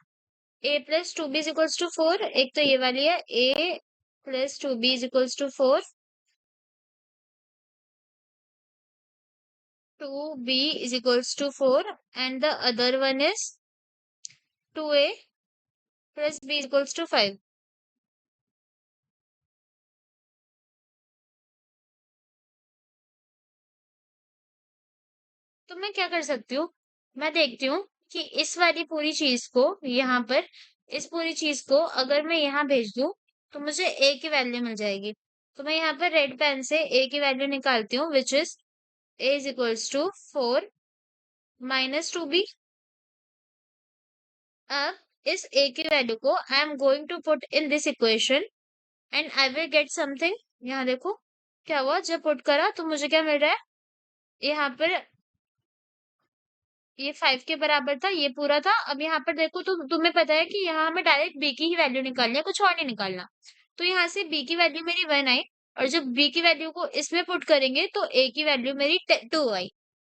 a plus two b is equals to 4, एक तो ये वाली है a plus two b is equals to 4, 2b is equals to 4, and the other one is 2a plus b is equals to 5. तो मैं क्या कर सकती हूँ, मैं देखती हूँ कि इस वाली पूरी चीज को यहाँ पर, इस पूरी चीज को अगर मैं यहाँ भेज दूँ तो मुझे a की वैल्यू मिल जाएगी। तो मैं यहाँ पर रेड पेन से a की वैल्यू निकालती हूँ, which is a is equals to 4 minus 2b। अब इस a की वैल्यू को I am going to put in this equation and I will get something. यहाँ देखो क्या हुआ, जब पुट करा तो मुझे क्या मिल रहा है, यहाँ पर ये 5 के बराबर था, ये पूरा था। अब यहाँ पर देखो तो तुम्हें पता है कि यहाँ हमें डायरेक्ट b की ही वैल्यू निकालनी है, कुछ और नहीं निकालना। तो यहाँ से b की वैल्यू मेरी 1 आई, और जब b की वैल्यू को इसमें पुट करेंगे तो a की वैल्यू मेरी 2 आई,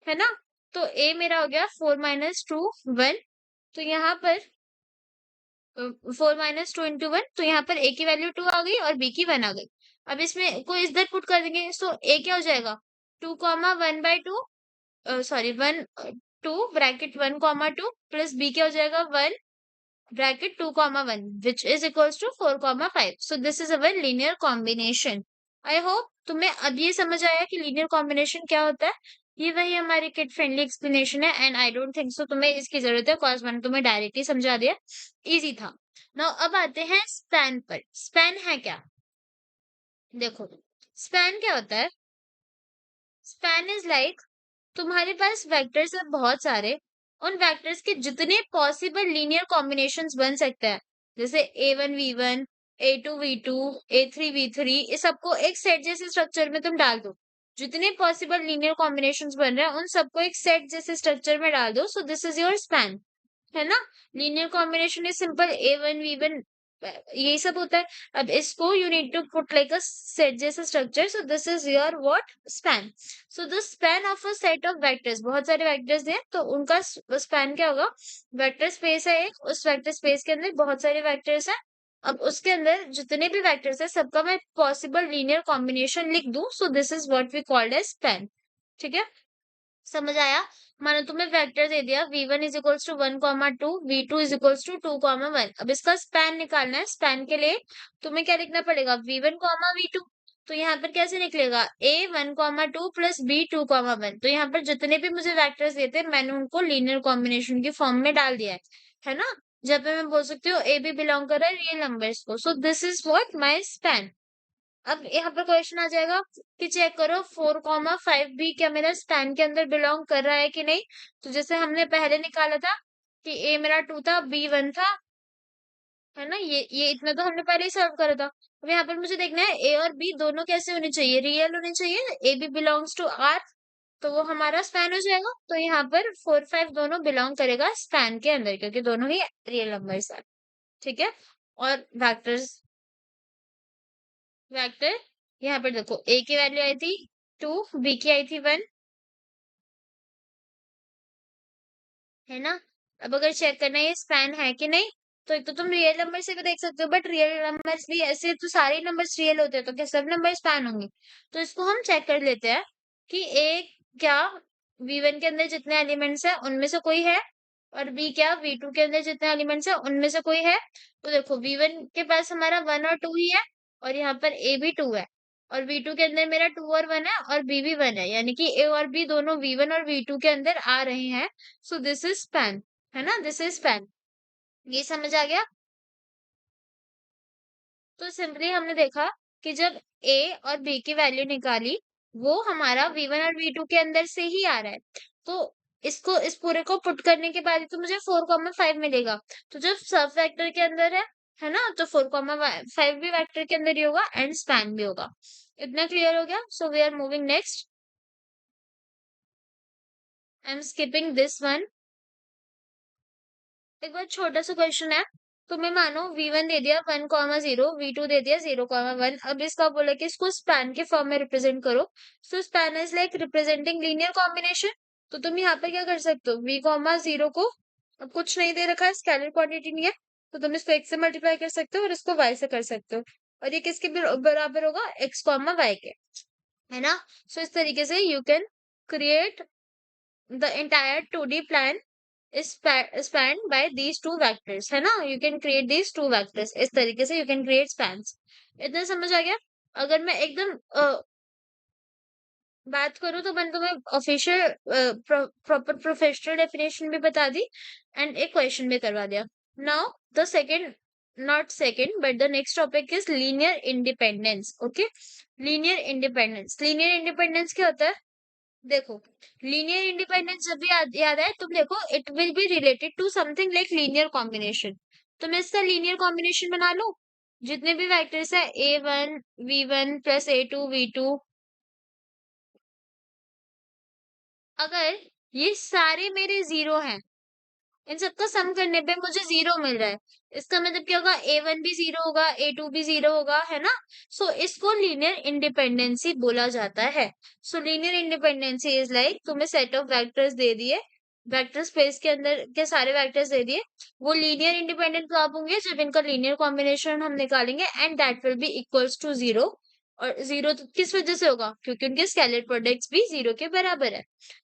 है ना। तो a मेरा हो गया 4 माइनस 2 1। तो यहाँ पर 4 माइनस 2 इंटू 1, तो यहाँ पर a की वैल्यू 2 आ गई और b की 1 आ गई। अब इसमें को इधर पुट कर देंगे, सो a क्या हो जाएगा 2 comma 1 by 2, sorry 1 2 bracket 1 comma 2 plus b क्या हो जाएगा 1 bracket 2 comma 1 which is equals to 4 comma 5। So this is our linear combination. I hope तुम्हें अब ये समझ आया कि लीनियर कॉम्बिनेशन क्या होता है। ये वही हमारी किड फ्रेंडली एक्सप्लेनेशन है and I don't think so तुम्हें इसकी जरूरत है, कॉज मैंने तुम्हें डायरेक्टली समझा दिया, इजी था। नाउ अब आते हैं स्पैन पर। स्पैन है क्या, देखो स्पैन क्या होता है। स्पैन इज लाइक तुम्हारे पास वेक्टर्स है बहुत सारे, उन वेक्टर्स के जितने पॉसिबल लीनियर कॉम्बिनेशंस बन सकते हैं, जैसे a1 v1, a2 v2, a3 v3, इस सबको एक सेट जैसे स्ट्रक्चर में तुम डाल दो। जितने पॉसिबल लीनियर कॉम्बिनेशंस बन रहे हैं उन सबको एक सेट जैसे स्ट्रक्चर में डाल दो, सो दिस इज योर स्पैन, है ना। Linear combination is simple a1 v1, यही सब होता है। अब इसको you need to put like a set जैसा structure, so this is your what span. So the span of a set of vectors, बहुत सारे वेक्टर्स हैं तो उनका स्पैन क्या होगा, वेक्टर स्पेस है एक, उस वेक्टर स्पेस के अंदर बहुत सारे वेक्टर्स हैं। अब उसके अंदर जितने भी वेक्टर्स है सबका मैं पॉसिबल लीनियर कॉम्बिनेशन लिख दूं, so this is what we called as span. ठीक है, समझ आया। मानो तुम्हें वेक्टर दे दिया v1 is equals to 1 comma 2, v2 is equals to 2 comma 1। अब इसका स्पैन निकालना है। स्पैन के लिए तुम्हें क्या लिखना पड़ेगा, v1 कॉमा v2। तो यहाँ पर कैसे निकलेगा, a 1 comma 2 plus b 2 comma 1। तो यहाँ पर जितने भी मुझे वेक्टर्स देते हैं मैंने उनको लीनियर कॉम्बिनेशन की फॉर्म में डाल दिया है ना। जब पे मैं बोल सकती हूँ a भी बिलोंग कर रहा है रियल नंबर्स को, सो this is what my span. अब यहाँ पर क्वेश्चन आ जाएगा कि चेक करो 4,5 भी क्या मेरा स्पैन के अंदर बिलोंग कर रहा है कि नहीं। तो जैसे हमने पहले निकाला था कि a मेरा 2 था, b 1 था, है ना। ये इतना तो हमने पहले ही सॉल्व करा था। अब यहाँ पर मुझे देखना है a और b दोनों कैसे होने चाहिए, रियल होने चाहिए। a भी बिलोंग्स टू r, तो वो हमारा स्पैन हो जाएगा। तो यहाँ पर 4 5 दोनों बिलोंग करेगा स्पैन के अंदर क्योंकि दोनों ही रियल नंबर्स है। ठीक है, और वेक्टर्स, वेक्टर यहाँ पर देखो a की वैल्यू आई थी 2, b की आई थी 1, है ना। अब अगर चेक करना है ये स्पैन है कि नहीं, तो एक तो तुम रियल नंबर से भी देख सकते हो, बट रियल नंबर्स भी ऐसे तो सारे नंबर्स रियल होते हैं तो क्या सब नंबर स्पैन होंगे। तो इसको हम चेक कर लेते हैं कि a क्या v1 के अंदर जितने एलिमेंट्स है उनमें से कोई है, और b क्या v2 के अंदर जितने एलिमेंट्स है उनमें से कोई है। तो देखो v1 के पास हमारा 1 और 2 ही है, और यहाँ पर a भी 2 है, और v2 के अंदर मेरा 2 और 1 है और b भी 1 है, यानी कि a और b दोनों v1 और v2 के अंदर आ रहे हैं। सो दिस इज स्पैन, है ना, दिस इज स्पैन। ये समझ आ गया। तो सिंपली हमने देखा कि जब ए और बी की वैल्यू निकाली, वो हमारा V1 और V2 के अंदर से ही आ रहा है। तो इस पूरे को पुट करने के बाद ही तो मुझे 4,5 मिलेगा। तो जब सब वेक्टर के अंदर है ना? तो 4,5 भी वेक्टर के अंदर ही होगा एंड स्पैन भी होगा। इतना क्लियर हो गया? So we are moving next. I am skipping this one. एक बार छोटा सा क्वेश्चन है। तुम्हें मानो V1 दे दिया 1,0, V2 दे दिया 0,1। अब इसका बोला कि इसको स्पैन के फॉर्म में रिप्रेजेंट करो। So span is like representing linear combination. तो तुम यहाँ पर क्या कर सकते हो? V,0 को, अब कुछ नहीं दे रखा है, स्केलर क्वांटिटी नहीं है, तो तुम इसको x से मल्टीप्लाई कर सकते हो और इसको y से कर सकते हो। और ये किसके बराबर होगा? x, y के, है ना? सो इस तरीके से you can create the entire 2D plan is spanned by these two vectors, है ना? You can create these two vectors। इस तरीके से you can create spans। इतना समझ आ गया? अगर मैं एकदम बात करूँ तो मैंने तुम्हें ऑफिशियल प्रॉपर प्रोफेशनल डेफिनेशन भी बता दी एंड एक क्वेश्चन भी करवा दिया। Now the second, not second but the next topic is linear independence. Okay, linear independence. Linear independence क्या होता है? देखो, लीनियर इंडिपेंडेंस जब भी याद आए तुम देखो, it will be related to something like linear combination. तो मैं इसका लीनियर कॉम्बिनेशन बना लूं। जितने भी वेक्टर्स है A1 V1 plus A2 V2, अगर ये सारे मेरे जीरो हैं, इन सबका सम करने पे मुझे जीरो मिल रहा है, इसका मतलब क्या होगा? A1 भी जीरो होगा, A2 भी जीरो होगा, है ना? सो इसको लीनियर इंडिपेंडेंसी बोला जाता है। सो लीनियर इंडिपेंडेंसी इज लाइक तुम्हें सेट ऑफ वेक्टर्स दे दिए, वेक्टर स्पेस के अंदर के सारे वेक्टर्स दे दिए, वो लीनियर इंडिपेंडेंट कब होंगे? जब इनका लीनियर कॉम्बिनेशन हम निकालेंगे and that will be equals to zero. और जीरो तो किस वजह से होगा? क्योंकि उनके स्केलर प्रोडक्ट्स भी जीरो के बराबर है।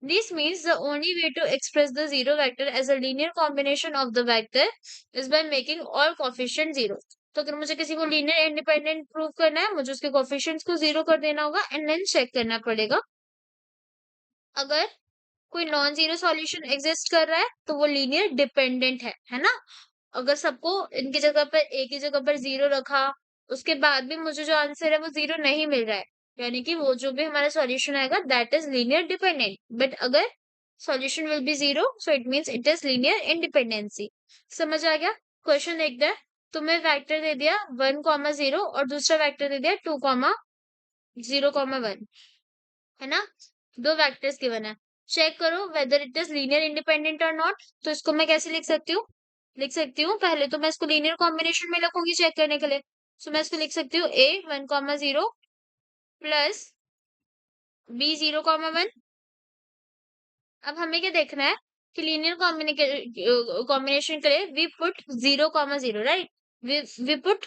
This means the only way to express the zero vector as a linear combination of the vector is by making all coefficient zero। तो अगर मुझे किसी को लीनियर इंडिपेंडेंट प्रूव करना है, मुझे उसके कोफिशिएंट्स को जीरो कर देना होगा एंड देन चेक करना पड़ेगा। अगर कोई नॉन जीरो सॉल्यूशन एग्जिस्ट कर रहा है तो वो लीनियर डिपेंडेंट है ना? अगर सबको इनकी जगह पर, एक ही जगह पर जीरो रखा, उसके बाद भी मुझे जो आंसर है वो जीरो नहीं मिल रहा है, यानी कि वो जो भी हमारा सॉल्यूशन आएगा that is linear dependent. But अगर solution will be zero, so it means it is linear independency. समझ आ गया? क्वेश्चन देखते हैं। तुम्हें वेक्टर दे दिया 1,0 और दूसरा वेक्टर दे दिया 2,0,1, है ना? दो वेक्टर्स गिवन है। चेक करो whether it is linear independent और नॉट। तो इसको मैं कैसे लिख सकती हूँ? पहले तो मैं इसको लीनियर कॉम्बिनेशन में लिखूंगी चेक करने के लिए। सो मैं इसको लिख सकती हूँ A1,0 प्लस B0,1। अब हमें क्या देखना है कि लीनियर कॉम्बिनेशन के लिए we put 0,0, right? We put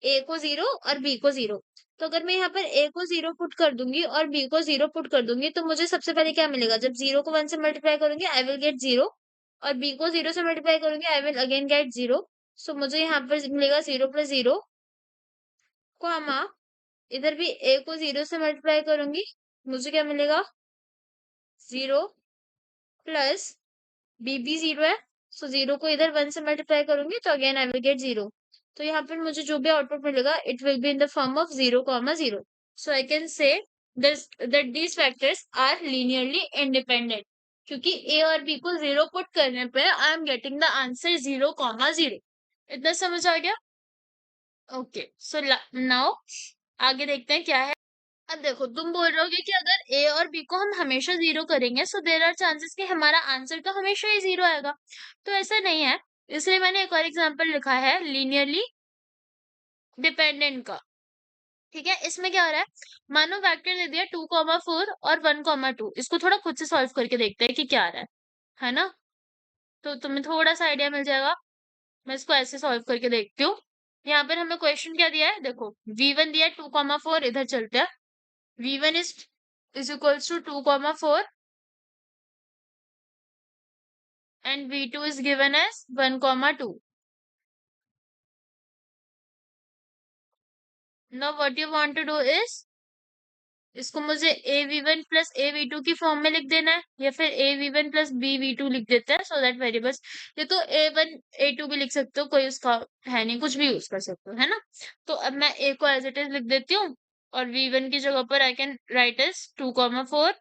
A को जीरो और बी को जीरो। तो अगर मैं यहाँ पर ए को जीरो पुट कर दूंगी और बी को जीरो पुट कर दूंगी तो मुझे सबसे पहले क्या मिलेगा? जब जीरो को 1 से मल्टीप्लाई करूंगी आई विल गेट जीरो, और बी को जीरो से मल्टीप्लाई करूंगी I will again get zero. So मुझे यहाँ पर मिलेगा 0 + 0, कॉमा इधर भी ए को जीरो से मल्टीप्लाई करूंगी, मुझे क्या मिलेगा? 0 प्लस बी भी जीरो है, सो जीरो को इधर 1 से मल्टीप्लाई करूंगी तो again I will get zero. तो यहाँ पर मुझे जो भी आउटपुट मिलेगा it will be in the form of 0,0। So I can say that these factors are linearly independent, क्योंकि ए और बी को जीरो पुट करने पे I am getting the answer 0,0। इतना समझ आ गया? ओके, सो नाउ आगे देखते हैं क्या है। अब देखो, तुम बोल रहे होगे कि अगर ए और बी को हम हमेशा जीरो करेंगे सो देर आर चांसेस कि हमारा आंसर तो हमेशा ही जीरो आएगा। तो ऐसा नहीं है, इसलिए मैंने एक और एग्जांपल लिखा है लीनियरली डिपेंडेंट का। ठीक है, इसमें क्या हो रहा है? मानो वेक्टर दे दिया 2,4 और 1,2। इसको थोड़ा खुद से सॉल्व करके देखते हैं कि क्या आ रहा है ना? तो तुम्हें थोड़ा सा आइडिया मिल जाएगा। मैं इसको ऐसे सॉल्व करके देखती हूँ। यहाँ पर हमें क्वेश्चन क्या दिया है? देखो, V1 दिया है 2,4, इधर चलते हैं। V1 is equals to 2,4 and V2 is given as 1,2. Now what you want to do is इसको मुझे AV1 प्लस AV2 की फॉर्म में लिख देना है, या फिर AV1 प्लस BV2 लिख देते हैं, सो दैट वेरिएबल्स। ये तो A1 A2 भी लिख सकते हो, कोई उसका है नहीं, कुछ भी यूज कर सकते हो, है ना। तो अब मैं A को एज इट इज लिख देती हूँ, और V1 की जगह पर I can write as 2,4,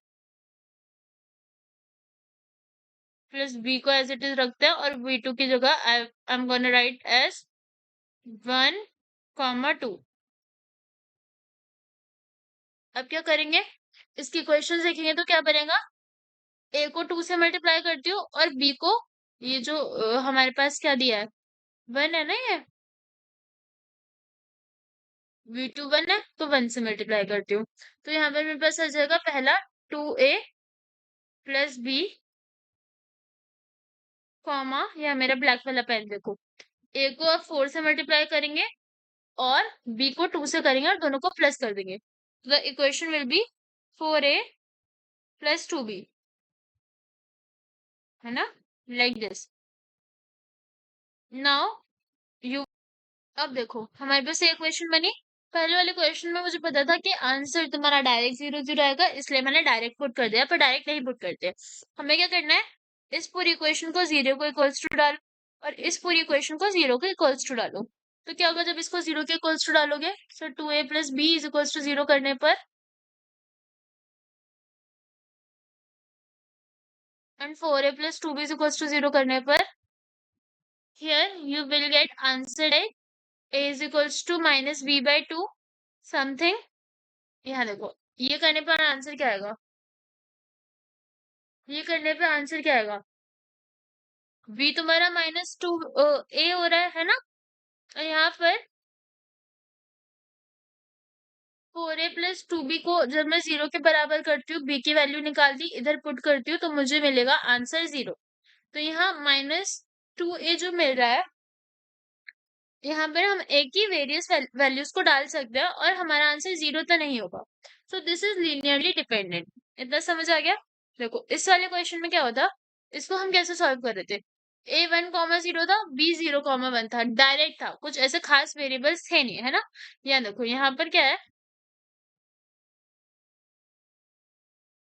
plus B को एज इट इज रखते हैं, और V2 की जगह I am gonna write as 1,2। अब क्या करेंगे, इसकी क्वेश्चन देखेंगे तो क्या बनेगा, A को 2 से मल्टीप्लाई करती हूँ, और B को, ये जो हमारे पास क्या दिया है, 1 है ना, ये V2 1 है, तो 1 से मल्टीप्लाई करती हूँ। तो यहाँ पर मेरे पास आ जाएगा पहला 2A प्लस B, कॉमा, यह मेरा ब्लैक वाला पेन देखो, A को अब 4 से मल्टीप्लाई करेंगे, और B को 2 से करेंगे, और दोनों को प्लस कर देंगे। The equation will be 4A plus 2B, है ना, लाइक दिस। नाउ यू, अब देखो हमारे पास एक क्वेश्चन बनी। पहले वाले क्वेश्चन में मुझे पता था कि आंसर तुम्हारा डायरेक्ट 0 0 आएगा, इसलिए मैंने डायरेक्ट पुट कर दिया, पर डायरेक्ट नहीं पुट करते। हमें क्या करना है, इस पूरी इक्वेशन को 0 को इक्वल्स टू डालो, और इस पूरी इक्वेशन को 0 को इक्वल्स टू डालो। तो क्या होगा जब इसको 0 के इक्वल्स टू डालोगे, so 2A plus B is equals to 0 करने पर, and 4A plus 2B is equals to 0 करने पर, here you will get answer A is equals to minus B by 2 something. यहाँ देखो, ये करने पर आंसर क्या आएगा, ये करने पे आंसर क्या आएगा, बी तुम्हारा -2 A हो रहा है ना, और यहाँ पर 4A प्लस 2B को जब मैं 0 के बराबर करती हूँ, B की वैल्यू निकाल दी, इधर पुट करती हूँ, तो मुझे मिलेगा आंसर 0। तो यहाँ -2A जो मिल रहा है, यहाँ पर हम A की वेरियस वैल्यूज को डाल सकते हैं, और हमारा आंसर 0 तो नहीं होगा। सो दिस इज लीनियरली डिपेंडेंट। इतना समझ आ गया। देखो इस वाले क्वेश्चन में क्या होता, इसको हम कैसे सॉल्व कर रहे थे, A1,0 था, B0,1 था, डायरेक्ट था, कुछ ऐसे खास वेरिएबल्स थे नहीं, है ना। यहाँ देखो यहाँ पर क्या है,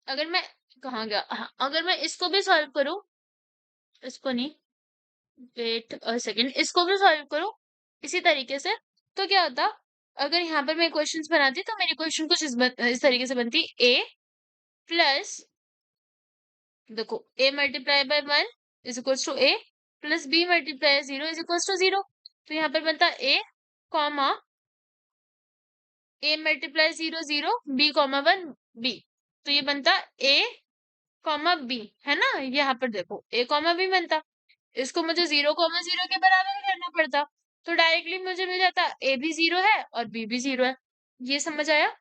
अगर मैं, कहाँ गया, हाँ, अगर मैं इसको भी सॉल्व करूँ, इसको नहीं, वेट अ सेकेंड, इसको भी सॉल्व करूँ इसी तरीके से, तो क्या होता, अगर यहाँ पर मैं क्वेश्चंस बनाती तो मेरी क्वेश्चन कुछ इस तरीके से बनती, A प्लस, देखो A multiply by 1 is equals to A, plus B multiply 0 is equals to 0। तो यहाँ पर बनता A comma A multiply 0 0, B comma 1 B। तो ये बनता A कॉमा B, है ना। यहाँ पर देखो A कॉमा B बनता, इसको मुझे 0,0 के बराबर करना पड़ता, तो डायरेक्टली मुझे मिल जाता A भी 0 है और B भी 0 है। ये समझ आया,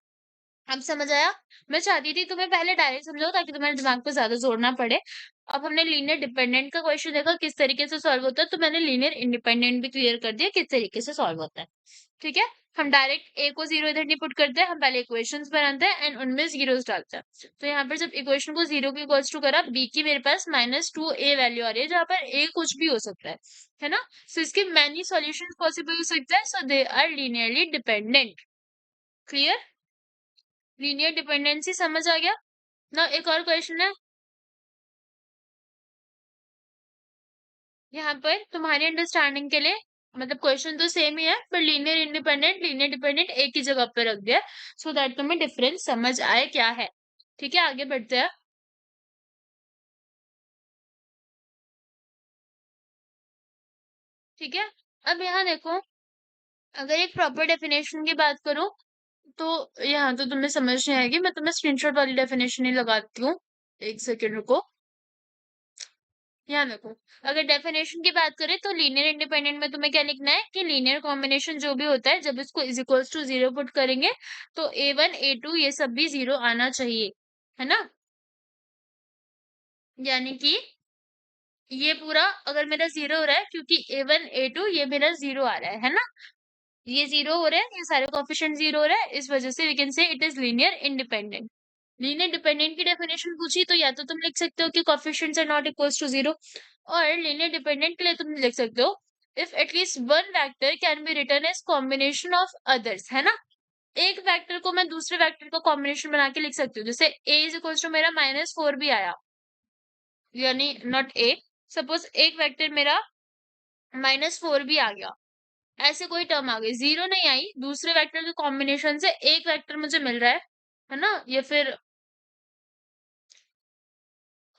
अब समझ आया। मैं चाहती थी तुम्हें पहले डायरेक्ट समझाओ, ताकि तुम्हारे दिमाग पे ज्यादा जोर ना पड़े। अब हमने लीनियर डिपेंडेंट का क्वेश्चन देखा किस तरीके से सॉल्व होता है, तो मैंने लीनियर इंडिपेंडेंट भी क्लियर कर दिया किस तरीके से सॉल्व होता है। ठीक है, हम डायरेक्ट A को 0 इधर नहीं पुट करते, हम पहले इक्वेशंस बनाते हैं एंड उनमें जीरोस डालते हैं। तो यहाँ पर जब इक्वेशन को 0 के इक्वल्स टू करा, B की मेरे पास -2A वैल्यू आ रही है, जहाँ पर A कुछ भी हो सकता है ना। सो इसके मैनी सॉल्यूशंस पॉसिबल हो सकते हैं, so they are linearly dependent. Clear, linear dependency समझ आ गया ना। एक और क्वेश्चन है यहाँ पर तुम्हारी अंडरस्टैंडिंग के लिए, मतलब क्वेश्चन तो सेम ही है, पर लीनियर डिपेंडेंट एक ही जगह पे रख दिया, सो दैट तुम्हें डिफरेंस समझ आए क्या है। ठीक है, आगे बढ़ते हैं। ठीक है, अब यहाँ देखो, अगर एक प्रॉपर डेफिनेशन की बात करूं, तो यहाँ तो तुम्हें समझ नहीं आएगी, मैं तुम्हें स्क्रीनशॉट वाली डेफिनेशन ही लगाती हूँ। एक सेकेंड रुको, यहाँ देखो, अगर डेफिनेशन की बात करें तो लीनियर इंडिपेंडेंट में तुम्हें क्या लिखना है कि लीनियर कॉम्बिनेशन जो भी होता है, जब इसको इज इक्वल्स टू 0 पुट करेंगे, तो A1 A2 ये सब भी 0 आना चाहिए, है ना। यानी कि ये पूरा अगर मेरा 0 हो रहा है, क्योंकि A1 A2 ये मेरा 0 आ रहा है ना, ये 0 हो रहा है, ये सारे कोफिशिएंट 0 हो रहा है, इस वजह से we can say it is linear independent. Linear dependent की डेफिनेशन पूछी तो या तो तुम लिख सकते हो कि coefficients are not equals to 0, और लीनियर डिपेंडेंट के लिए तुम लिख सकते हो if at least one vector can be written as combination of others, है ना। एक वेक्टर को मैं दूसरे वेक्टर का कॉम्बिनेशन बना के लिख सकती हूँ। जैसे a इज इक्वल टू मेरा -4 भी आया, यानी नॉट a, सपोज एक वेक्टर मेरा -4 भी आ गया, ऐसे कोई टर्म आ गई, जीरो नहीं आई, दूसरे वेक्टर के कॉम्बिनेशन से एक वेक्टर मुझे मिल रहा है ना, या फिर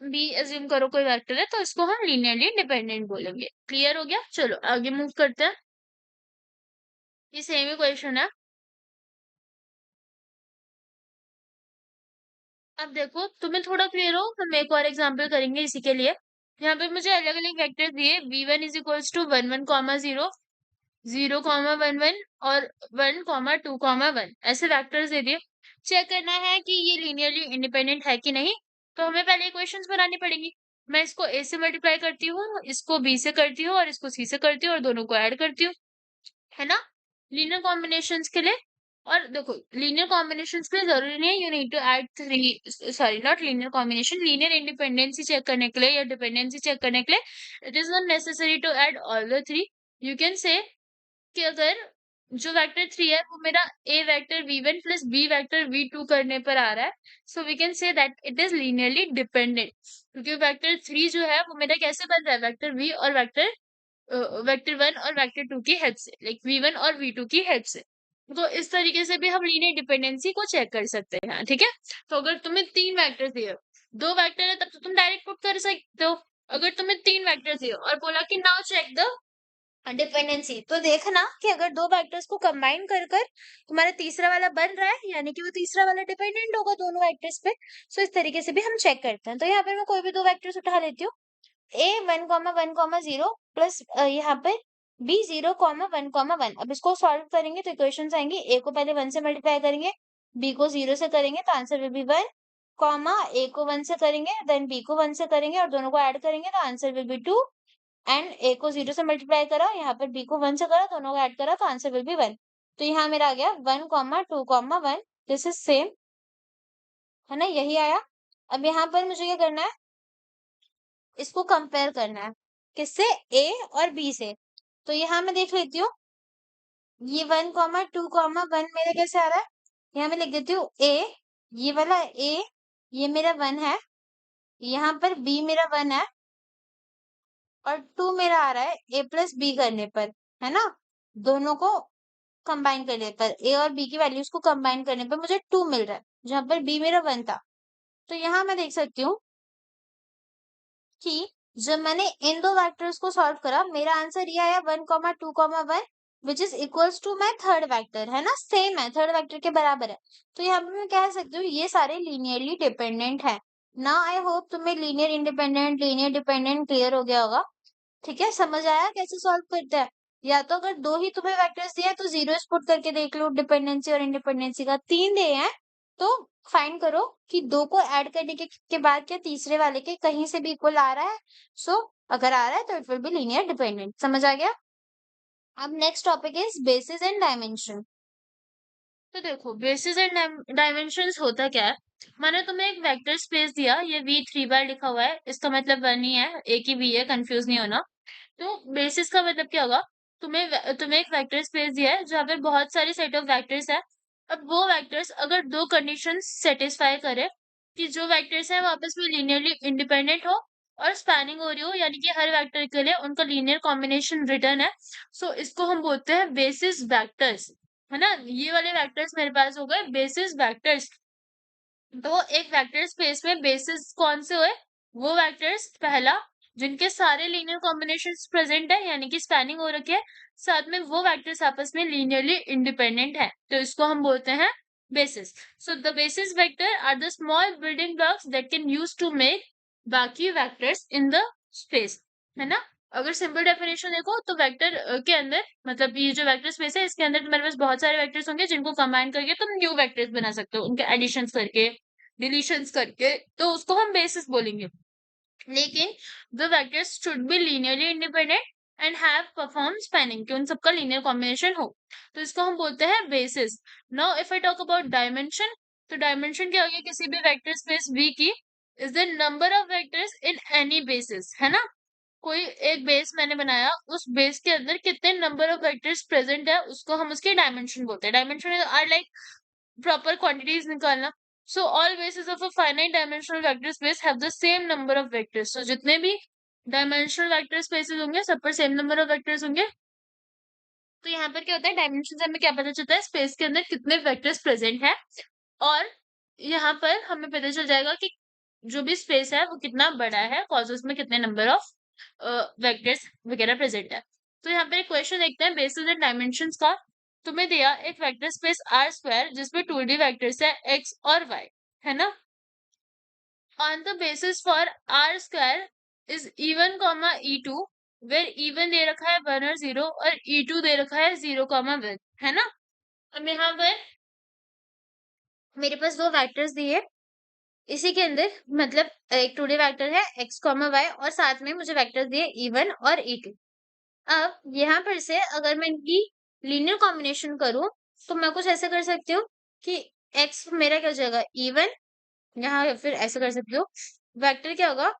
बी एज्यूम करो कोई वेक्टर है, तो इसको हम लीनियरली डिपेंडेंट बोलेंगे। क्लियर हो गया? चलो आगे मूव करते हैं। ये सेम ही क्वेश्चन है। अब देखो तुम्हें थोड़ा क्लियर हो, हम एक और एग्जांपल करेंगे इसी के लिए। यहाँ पे मुझे अलग अलग वेक्टर दिए, v1 is equals to 1 1 comma 0, 0 comma 1 1 और 1 कॉमा 2 कॉमा 1, ऐसे वेक्टर्स दे दिए। चेक करना है कि ये लीनियरली इंडिपेंडेंट है कि नहीं, तो हमें पहले इक्वेशंस बनानी पड़ेंगी। मैं इसको a से मल्टीप्लाई करती हूँ, इसको b से करती हूँ और इसको c से करती हूँ और दोनों को ऐड करती हूँ, है ना, लीनियर कॉम्बिनेशंस के लिए। और देखो लीनियर कॉम्बिनेशंस के लिए जरूरी नहीं है you need to add three, sorry not linear combination, linear independency check करने के लिए या डिपेंडेंसी चेक करने के लिए it is not necessary to add all the three. You can say कि अगर जो वेक्टर 3 है वो मेरा a vector v1 plus b vector v2 करने पर आ रहा है, so we can say that it is linearly dependent, क्योंकि वेक्टर 3 जो है वो मेरा कैसे बन रहा है, वेक्टर v और वेक्टर 1 और वेक्टर 2 की हेल्प से, लाइक v1 और v2 की हेल्प से। तो इस तरीके से भी हम लीनियर डिपेंडेंसी को चेक कर सकते हैं, ठीक है। तो अगर तुम्हें 3 वेक्टर दिए, 2 वेक्टर है तब तो तुम डायरेक्ट पुट कर सकते हो। अगर तुम्हें 3 वेक्टर दिए और बोला कि नाउ चेक द डिपेंडेंसी, तो देखना कि अगर दो वेक्टर्स को कंबाइन कर कर तुम्हारा तीसरा वाला बन रहा है, यानी कि वो तीसरा वाला डिपेंडेंट होगा दोनों वेक्टर्स पे। सो इस तरीके से भी हम चेक करते हैं। तो यहाँ पर मैं कोई भी दो वेक्टर्स उठा लेती हूँ, a 1,1,0 प्लस यहाँ पे b 0,1,1। अब इसको सॉल्व करेंगे तो इक्वेशंस आएंगी, a को पहले 1 से मल्टीप्लाई करेंगे, b को 0 से करेंगे तो answer will B 1, comma a को 1 से करेंगे देन b को 1 से करेंगे और दोनों को ऐड करेंगे तो answer will B 2, and a को 0 से मल्टीप्लाई करा, यहाँ पर b को 1 से करा, दोनों को ऐड करा तो आंसर विल बी 1। तो यहाँ मेरा आ गया 1,2,1, दिस इज सेम, है ना, यही आया। अब यहाँ पर मुझे क्या करना है, इसको कंपेयर करना है, किससे, a और b से। तो यहाँ मैं देख लेती हूँ, ये 1,2,1 मेरा कैसे आ रहा है, यहाँ मैं लिख देती हूँ a, ये वाला a, ये मेरा 1 है, यहाँ पर b मेरा 1 है और 2 मेरा आ रहा है a प्लस b करने पर, है ना, दोनों को कंबाइन करने पर, a और b की वैल्यूज को कंबाइन करने पर मुझे 2 मिल रहा है, जहां पर b मेरा 1 था। तो यहाँ मैं देख सकती हूँ कि जब मैंने इन दो वेक्टर्स को सॉल्व करा, मेरा आंसर ये आया 1,2,1, which is equals to my third vector, है ना, सेम है, थर्ड वेक्टर के बराबर है। तो यहाँ पे मैं कह सकती हूँ ये सारे लीनियरली डिपेंडेंट है ना। आई होप तुम्हें linear independent linear dependent clear हो गया होगा। ठीक है, समझ आया कैसे सॉल्व करते हैं। या तो अगर दो ही तुम्हें वेक्टर्स दिए हैं तो जीरोस पुट करके देख लो डिपेंडेंसी और इंडिपेंडेंसी का, तीन दिए हैं तो फाइंड करो कि दो को ऐड करने के बाद क्या तीसरे वाले के कहीं से भी इक्वल आ रहा है। सो अगर आ रहा है तो it will be linear dependent. समझ आ गया। अब next topic is basis and dimension. तो देखो बेसिस एंड डायमेंशंस होता क्या है, मैंने तुम्हें एक वेक्टर स्पेस दिया, ये v3 बार लिखा हुआ है, इसका मतलब वन ही है, एक ही v है, कंफ्यूज नहीं होना। तो बेसिस का मतलब क्या होगा, तुम्हें एक वेक्टर स्पेस दिया है जहाँ पे बहुत सारे सेट ऑफ वेक्टर्स है। अब वो वेक्टर्स अगर दो कंडीशंस सेटिस्फाई करे कि जो वेक्टर्स है वो आपस में लीनियरली इंडिपेंडेंट हो और स्पैनिंग हो रही हो, यानी कि हर वेक्टर के लिए उनका लीनियर कॉम्बिनेशन रिटर्न है, सो इसको हम बोलते हैं बेसिस वेक्टर्स, है ना। ये वाले वेक्टर्स मेरे पास हो गए बेसिस वेक्टर्स। तो एक वेक्टर स्पेस में बेसिस कौन से हुए, वो वेक्टर्स पहला जिनके सारे लीनियर कॉम्बिनेशंस प्रेजेंट है, यानी कि स्पैनिंग हो रखी है, साथ में वो वेक्टर्स आपस में लीनियरली इंडिपेंडेंट है, तो इसको हम बोलते हैं basis. So the basis vector are the small building blocks that can use to make बाकी वेक्टर्स इन द स्पेस, है ना। अगर सिंपल डेफिनेशन देखो तो वेक्टर के अंदर, मतलब ये जो वेक्टर स्पेस है इसके अंदर तुम्हारे पास बहुत सारे वेक्टर्स होंगे जिनको कंबाइन करके तुम न्यू वेक्टर्स बना सकते हो, उनके एडिशंस करके डिलीशंस करके, तो उसको हम बेसिस बोलेंगे। लेकिन the vectors should be linearly independent and have perform spanning, कि उन सबका लीनियर कॉम्बिनेशन हो, तो इसको हम बोलते हैं basis. Now if I talk about dimension, तो डायमेंशन क्या होगी, किसी भी वेक्टर स्पेस V की is the number of vectors in any basis, है ना। कोई एक बेस मैंने बनाया, उस बेस के अंदर कितने नंबर ऑफ वेक्टर्स प्रेजेंट है, उसको हम उसके डायमेंशन बोलते हैं। Dimension are like proper quantities निकालना। So all basis of a finite dimensional vector space have the same number of vectors. So जितने भी डायमेंशनल वेक्टर स्पेसेस होंगे, सब पर सेम नंबर ऑफ वेक्टर्स होंगे। तो यहाँ पर क्या होता है, डायमेंशन से हमें क्या पता चलता है, स्पेस के अंदर कितने वेक्टर्स प्रेजेंट है। और यहाँ पर हमें पता चल जाएगा कि जो भी स्पेस है वो कितना बड़ा है, कॉज उसमें कितने नंबर ऑफ वेक्टर्स वगैरह प्रेजेंट है। तो यहाँ पर एक क्वेश्चन देखते हैं बेसिस एंड डायमेंशंस का। तुम्हें दिया एक वेक्टर स्पेस आर स्क्वायर जिसमें 2D वेक्टर्स है एक्स और वाई, है ना। On the basis for R square is E1 comma E2, where E1 दे रखा है 1 और 0 और E2 दे रखा है 0 कॉमा 1, है ना। अब यहाँ पर मेरे पास दो वेक्टर्स दिए, इसी के अंदर मतलब एक 2D वेक्टर है x कॉमा वाई और साथ में मुझे वेक्टर दिए E1 और E2। अब यहाँ पर से अगर मैं इनकी लीनियर कॉम्बिनेशन करूं तो मैं कुछ ऐसे कर सकती हूँ कि x मेरा क्या हो जाएगा E1, यहाँ फिर ऐसे कर सकती हूँ, वेक्टर क्या होगा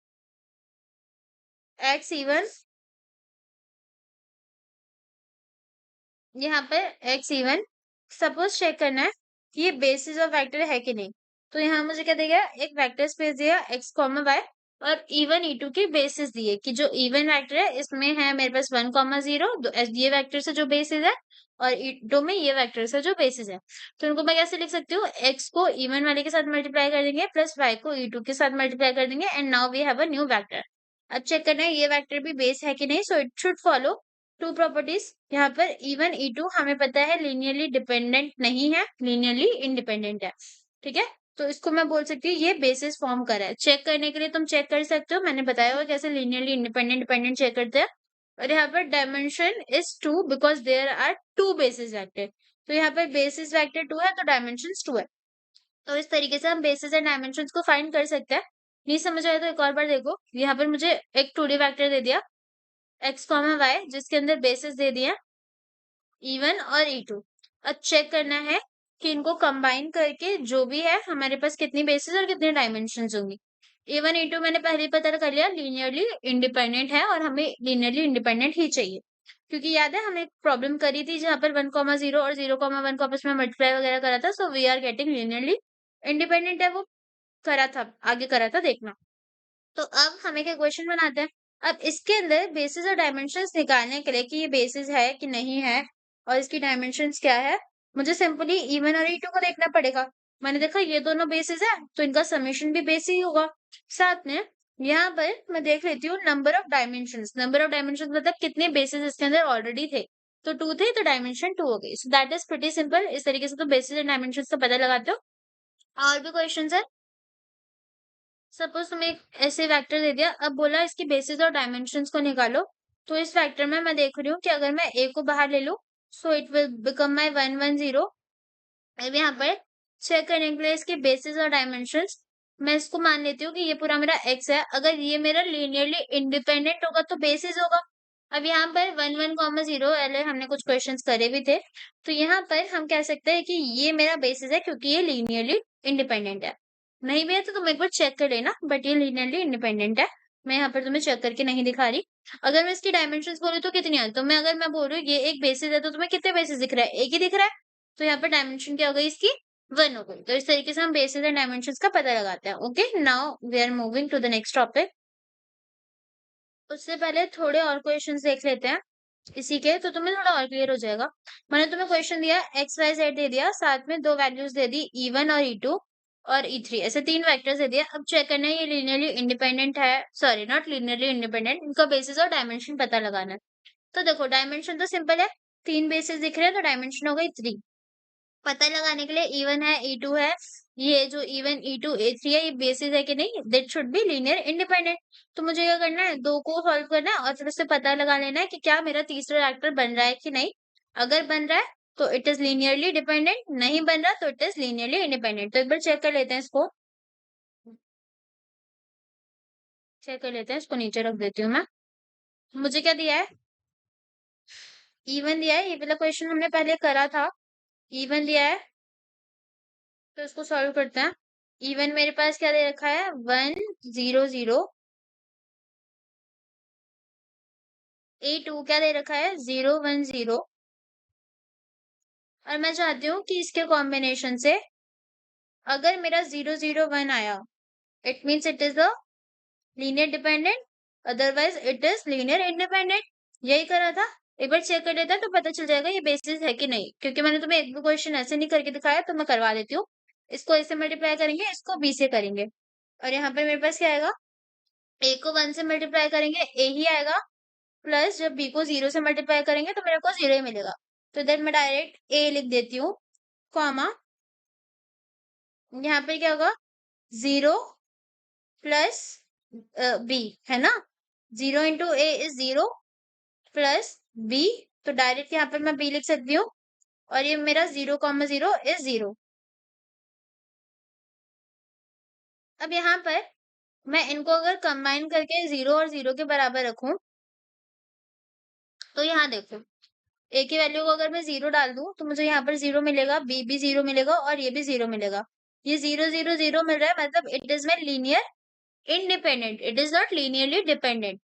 x E1, यहाँ पर x E1। सपोज चेक करना है कि ये बेसिस ऑफ वेक्टर है कि नहीं। तो यहाँ मुझे क्या दिया, एक वेक्टर स्पेस दिया x कॉमा वाई और E1 E2 की बेसिस दिए कि जो E1 वेक्टर है इसमें है मेरे पास 1 कॉमा 0, ये वेक्टर से जो बेसिस है, और E2 में ये वेक्टर से जो बेसिस है। तो उनको मैं कैसे लिख सकती हूँ, x को E1 वाले के साथ मल्टीप्लाई कर देंगे प्लस y को E2 के साथ मल्टीप्लाई कर देंगे and now we have a new vector. अब चेक करना है ये वेक्टर भी बेस है कि नहीं। So it should follow two properties. यहाँ पर E1 E2 हमें पता है लीनियरली डिपेंडेंट नहीं है, लीनियरली इंडिपेंडेंट है, ठीक है। तो इसको मैं बोल सकती हूँ ये बेसिस फॉर्म कर रहा है। चेक करने के लिए तुम चेक कर सकते हो, मैंने बताया हुआ कैसे लीनियरली इंडिपेंडेंट डिपेंडेंट चेक करते हैं। और यहाँ पर dimension is 2 because there are 2 basis vector. तो यहाँ पर बेसिस वेक्टर 2 है तो डायमेंशन 2 है। तो इस तरीके से हम बेसिस एंड डायमेंशन को फाइंड कर सकते हैं। नहीं समझ आया तो एक और बार देखो, यहाँ पर मुझे एक 2D वेक्टर दे दिया x कॉमा वाई जिसके अंदर बेसिस दे दिया E1 और E2। अब चेक करना है कि इनको कंबाइन करके जो भी है हमारे पास कितनी बेसिस और कितने डायमेंशंस होंगी। E1 E2 मैंने पहले ही पता कर लिया लीनियरली इंडिपेंडेंट है और हमें लीनियरली इंडिपेंडेंट ही चाहिए, क्योंकि याद है हमने एक प्रॉब्लम करी थी जहां पर 1,0 और 0,1 को आपस में मल्टीप्लाई वगैरह करा था। So we are getting linearly independent है, वो करा था, आगे करा था, देखना। तो अब हमें क्या क्वेश्चन बनाते हैं। अब इसके अंदर बेसिस और डायमेंशंस निकालने के लिए कि ये बेसिस है कि नहीं है और इसकी डायमेंशंस क्या है, मुझे सिंपली E1 और E2 को देखना पड़ेगा। मैंने देखा ये दोनों बेसिस है तो इनका समेशन भी बेस ही होगा। साथ में यहाँ पर मैं देख लेती हूँ number of dimensions. Number of dimensions मतलब कितने बेसिस इसके अंदर ऑलरेडी थे, तो 2 थे तो डायमेंशन 2 हो गई। So that is pretty simple. इस तरीके से तो बेसिस एंड डायमेंशंस का पता लगाते हो। और भी क्वेश्चन है। सपोज तुम्हें एक ऐसे वेक्टर दे दिया, अब बोला इसकी बेसिस और डायमेंशंस को निकालो। तो इस वेक्टर में मैं देख रही हूँ कि अगर मैं a को बाहर ले लूँ so it will become my 1 1 0। अब यहाँ पर चेक करने के लिए इसके बेसिस और डायमेंशंस मैं इसको मान लेती हूँ कि ये पूरा मेरा x है। अगर ये मेरा लीनियरली इंडिपेंडेंट होगा तो बेसिस होगा। अब यहाँ पर 1 1 0 पहले हमने कुछ क्वेश्चंस करे भी थे, तो यहाँ पर हम कह सकते हैं कि ये मेरा बेसिस है क्योंकि ये लीनियरली इंडिपेंडेंट है। नहीं भी है तो तुम एक बार चेक कर लेना, बट ये लीनियरली इंडिपेंडेंट है। मैं यहाँ पर तुम्हें चेक करके नहीं दिखा रही। अगर मैं इसकी डायमेंशंस बोलूँ तो कितनी है, तो मैं अगर मैं बोल रही हूँ ये एक बेसिस है तो तुम्हें कितने बेसिस दिख रहा है, एक ही दिख रहा है। तो यहाँ पर डायमेंशन क्या हो गई इसकी, 1 हो गई। तो इस तरीके से हम बेसिस एंड डायमेंशंस का पता लगाते हैं। Okay, now we are moving to the next topic. उससे पहले थोड़े और क्वेश्चंस देख लेते हैं इसी के, तो तुम्हें थोड़ा और क्लियर हो जाएगा। मैंने तुम्हें क्वेश्चन दिया एक्स वाई जेड दे दिया, साथ में दो वैल्यूज दे दी E1 और E2 और E3, ऐसे 3 वेक्टर्स दे दिया। अब चेक करना है ये लीनियरली इंडिपेंडेंट है, सॉरी नॉट लीनियरली इंडिपेंडेंट, इनका बेसिस और डायमेंशन पता लगाना है। तो देखो डायमेंशन तो सिंपल है, 3 बेसिस दिख रहे हैं तो डायमेंशन हो गई 3। पता लगाने के लिए E1 है E2 है, ये जो E1 E2 A3 है ये बेसिस है कि नहीं, that should be linear independent. तो मुझे क्या करना है, दो को सॉल्व करना है और फिर उससे पता लगा लेना है कि क्या मेरा तीसरा वेक्टर बन रहा है कि नहीं। अगर बन रहा है तो इट इज लीनियरली डिपेंडेंट, नहीं बन रहा तो इट इज लीनियरली इंडिपेंडेंट। तो एक बार चेक कर लेते हैं इसको, चेक कर लेते हैं इसको, नीचे रख देती हूँ मैं। मुझे क्या दिया है, E1 दिया है, ये वाला क्वेश्चन हमने पहले करा था। E1 दिया है तो इसको सॉल्व करते हैं। E1 मेरे पास क्या दे रखा है, 1 0 0 A2 क्या दे रखा है 0 1 0 और मैं चाहती हूँ कि इसके कॉम्बिनेशन से अगर मेरा 0 0 1 आया it means it is a linear dependent, otherwise it is linear independent. यही करा था। एक बार चेक कर लेता तो पता चल जाएगा ये बेसिस है कि नहीं, क्योंकि मैंने तुम्हें एक भी क्वेश्चन ऐसे नहीं करके दिखाया, तो मैं करवा देती हूँ। इसको ए से मल्टीप्लाई करेंगे, इसको बी से करेंगे, और यहाँ पे मेरे पास क्या आएगा, ए को 1 से मल्टीप्लाई करेंगे ए ही आएगा, प्लस जब बी को 0 से मल्टीप्लाई करेंगे तो मेरे को 0 ही मिलेगा। तो देन मैं डायरेक्ट ए लिख देती हूँ, कॉमा यहाँ पे क्या होगा 0 प्लस बी, है ना। 0 into a is 0 plus b, तो डायरेक्ट यहाँ पर मैं बी लिख सकती हूँ, और ये मेरा 0 0 इज 0। अब यहाँ पर मैं इनको अगर कंबाइन करके 0 और 0 के बराबर रखूं, तो यहाँ देखो ए की वैल्यू को अगर मैं 0 डाल दूं तो मुझे यहाँ पर 0 मिलेगा, बी भी 0 मिलेगा, और ये भी 0 मिलेगा। ये 0 0 0 मिल रहा है, मतलब it is my linear independent, it is not linearly dependent.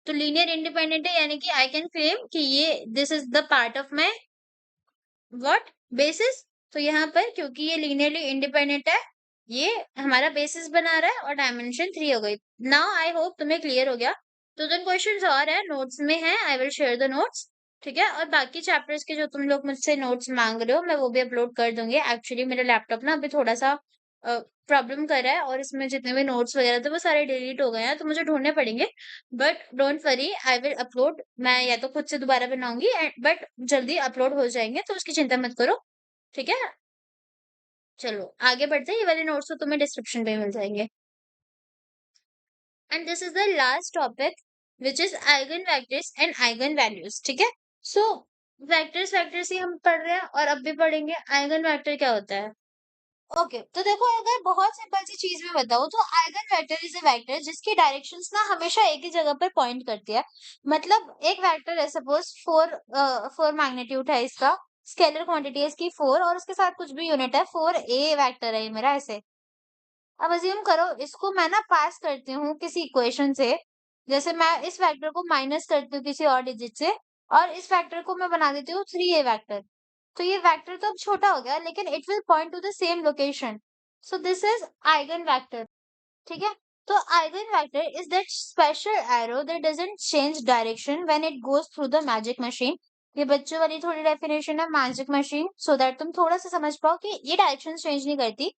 तो लीनियर इंडिपेंडेंट है, यानी कि आई कैन क्लेम कि ये this is the part of my what basis. तो यहाँ पर क्योंकि ये लीनियरली इंडिपेंडेंट है, ये हमारा बेसिस बना रहा है, और डायमेंशन 3 हो गई। नाउ आई होप तुम्हें क्लियर हो गया। तो दिन क्वेश्चंस और है, नोट्स में है, I will share the notes. ठीक है, और बाकी चैप्टर्स के जो तुम लोग मुझसे नोट्स मांग रहे हो, मैं वो भी अपलोड कर दूंगी। एक्चुअली मेरा लैपटॉप ना अभी थोड़ा सा प्रॉब्लम कर रहा है, और इसमें जितने भी नोट्स वगैरह थे वो सारे डिलीट हो गए हैं, तो मुझे ढूंढने पड़ेंगे। But don't worry, I will upload. मैं या तो खुद से दोबारा बनाऊंगी, बट जल्दी अपलोड हो जाएंगे, तो उसकी चिंता मत करो। ठीक है, चलो आगे बढ़ते हैं। ये वाले नोट्स तो तुम्हें डिस्क्रिप्शन पे मिल जाएंगे। And this is the last topic which is eigen vectors and eigen values. ठीक है, सो वेक्टर्स वेक्टर्स ही हम पढ़ रहे हैं, और अब भी पढ़ेंगे आइगन वेक्टर क्या होता है। ओके, तो देखो अगर बहुत सिंपल सी चीज में बताऊं तो eigen vector is a vector जिसकी डायरेक्शंस ना हमेशा एक ही जगह पर पॉइंट करती है। मतलब एक वेक्टर है, सपोज 4 मैग्नीट्यूड है इसका, स्केलर क्वांटिटी है इसकी 4, और उसके साथ कुछ भी यूनिट है 4a वेक्टर है ये मेरा, ऐसे। अब अज्यूम करो इसको मैं ना पास करती हूँ किसी इक्वेशन से, जैसे मैं इस वेक्टर को माइनस करती हूँ किसी और डिजिट से, और इस वेक्टर को मैं बना देती हूँ 3a वेक्टर। तो ये वेक्टर तो अब छोटा हो गया, लेकिन it will point two the same location. So this is eigen vector. ठीक है, तो eigen vector is that special arrow that doesn't change direction when it goes through the magic machine. ये बच्चों वाली थोड़ी डेफिनेशन है मैजिक मशीन, सो दैट तुम थोड़ा सा समझ पाओ कि ये डायरेक्शन चेंज नहीं करती।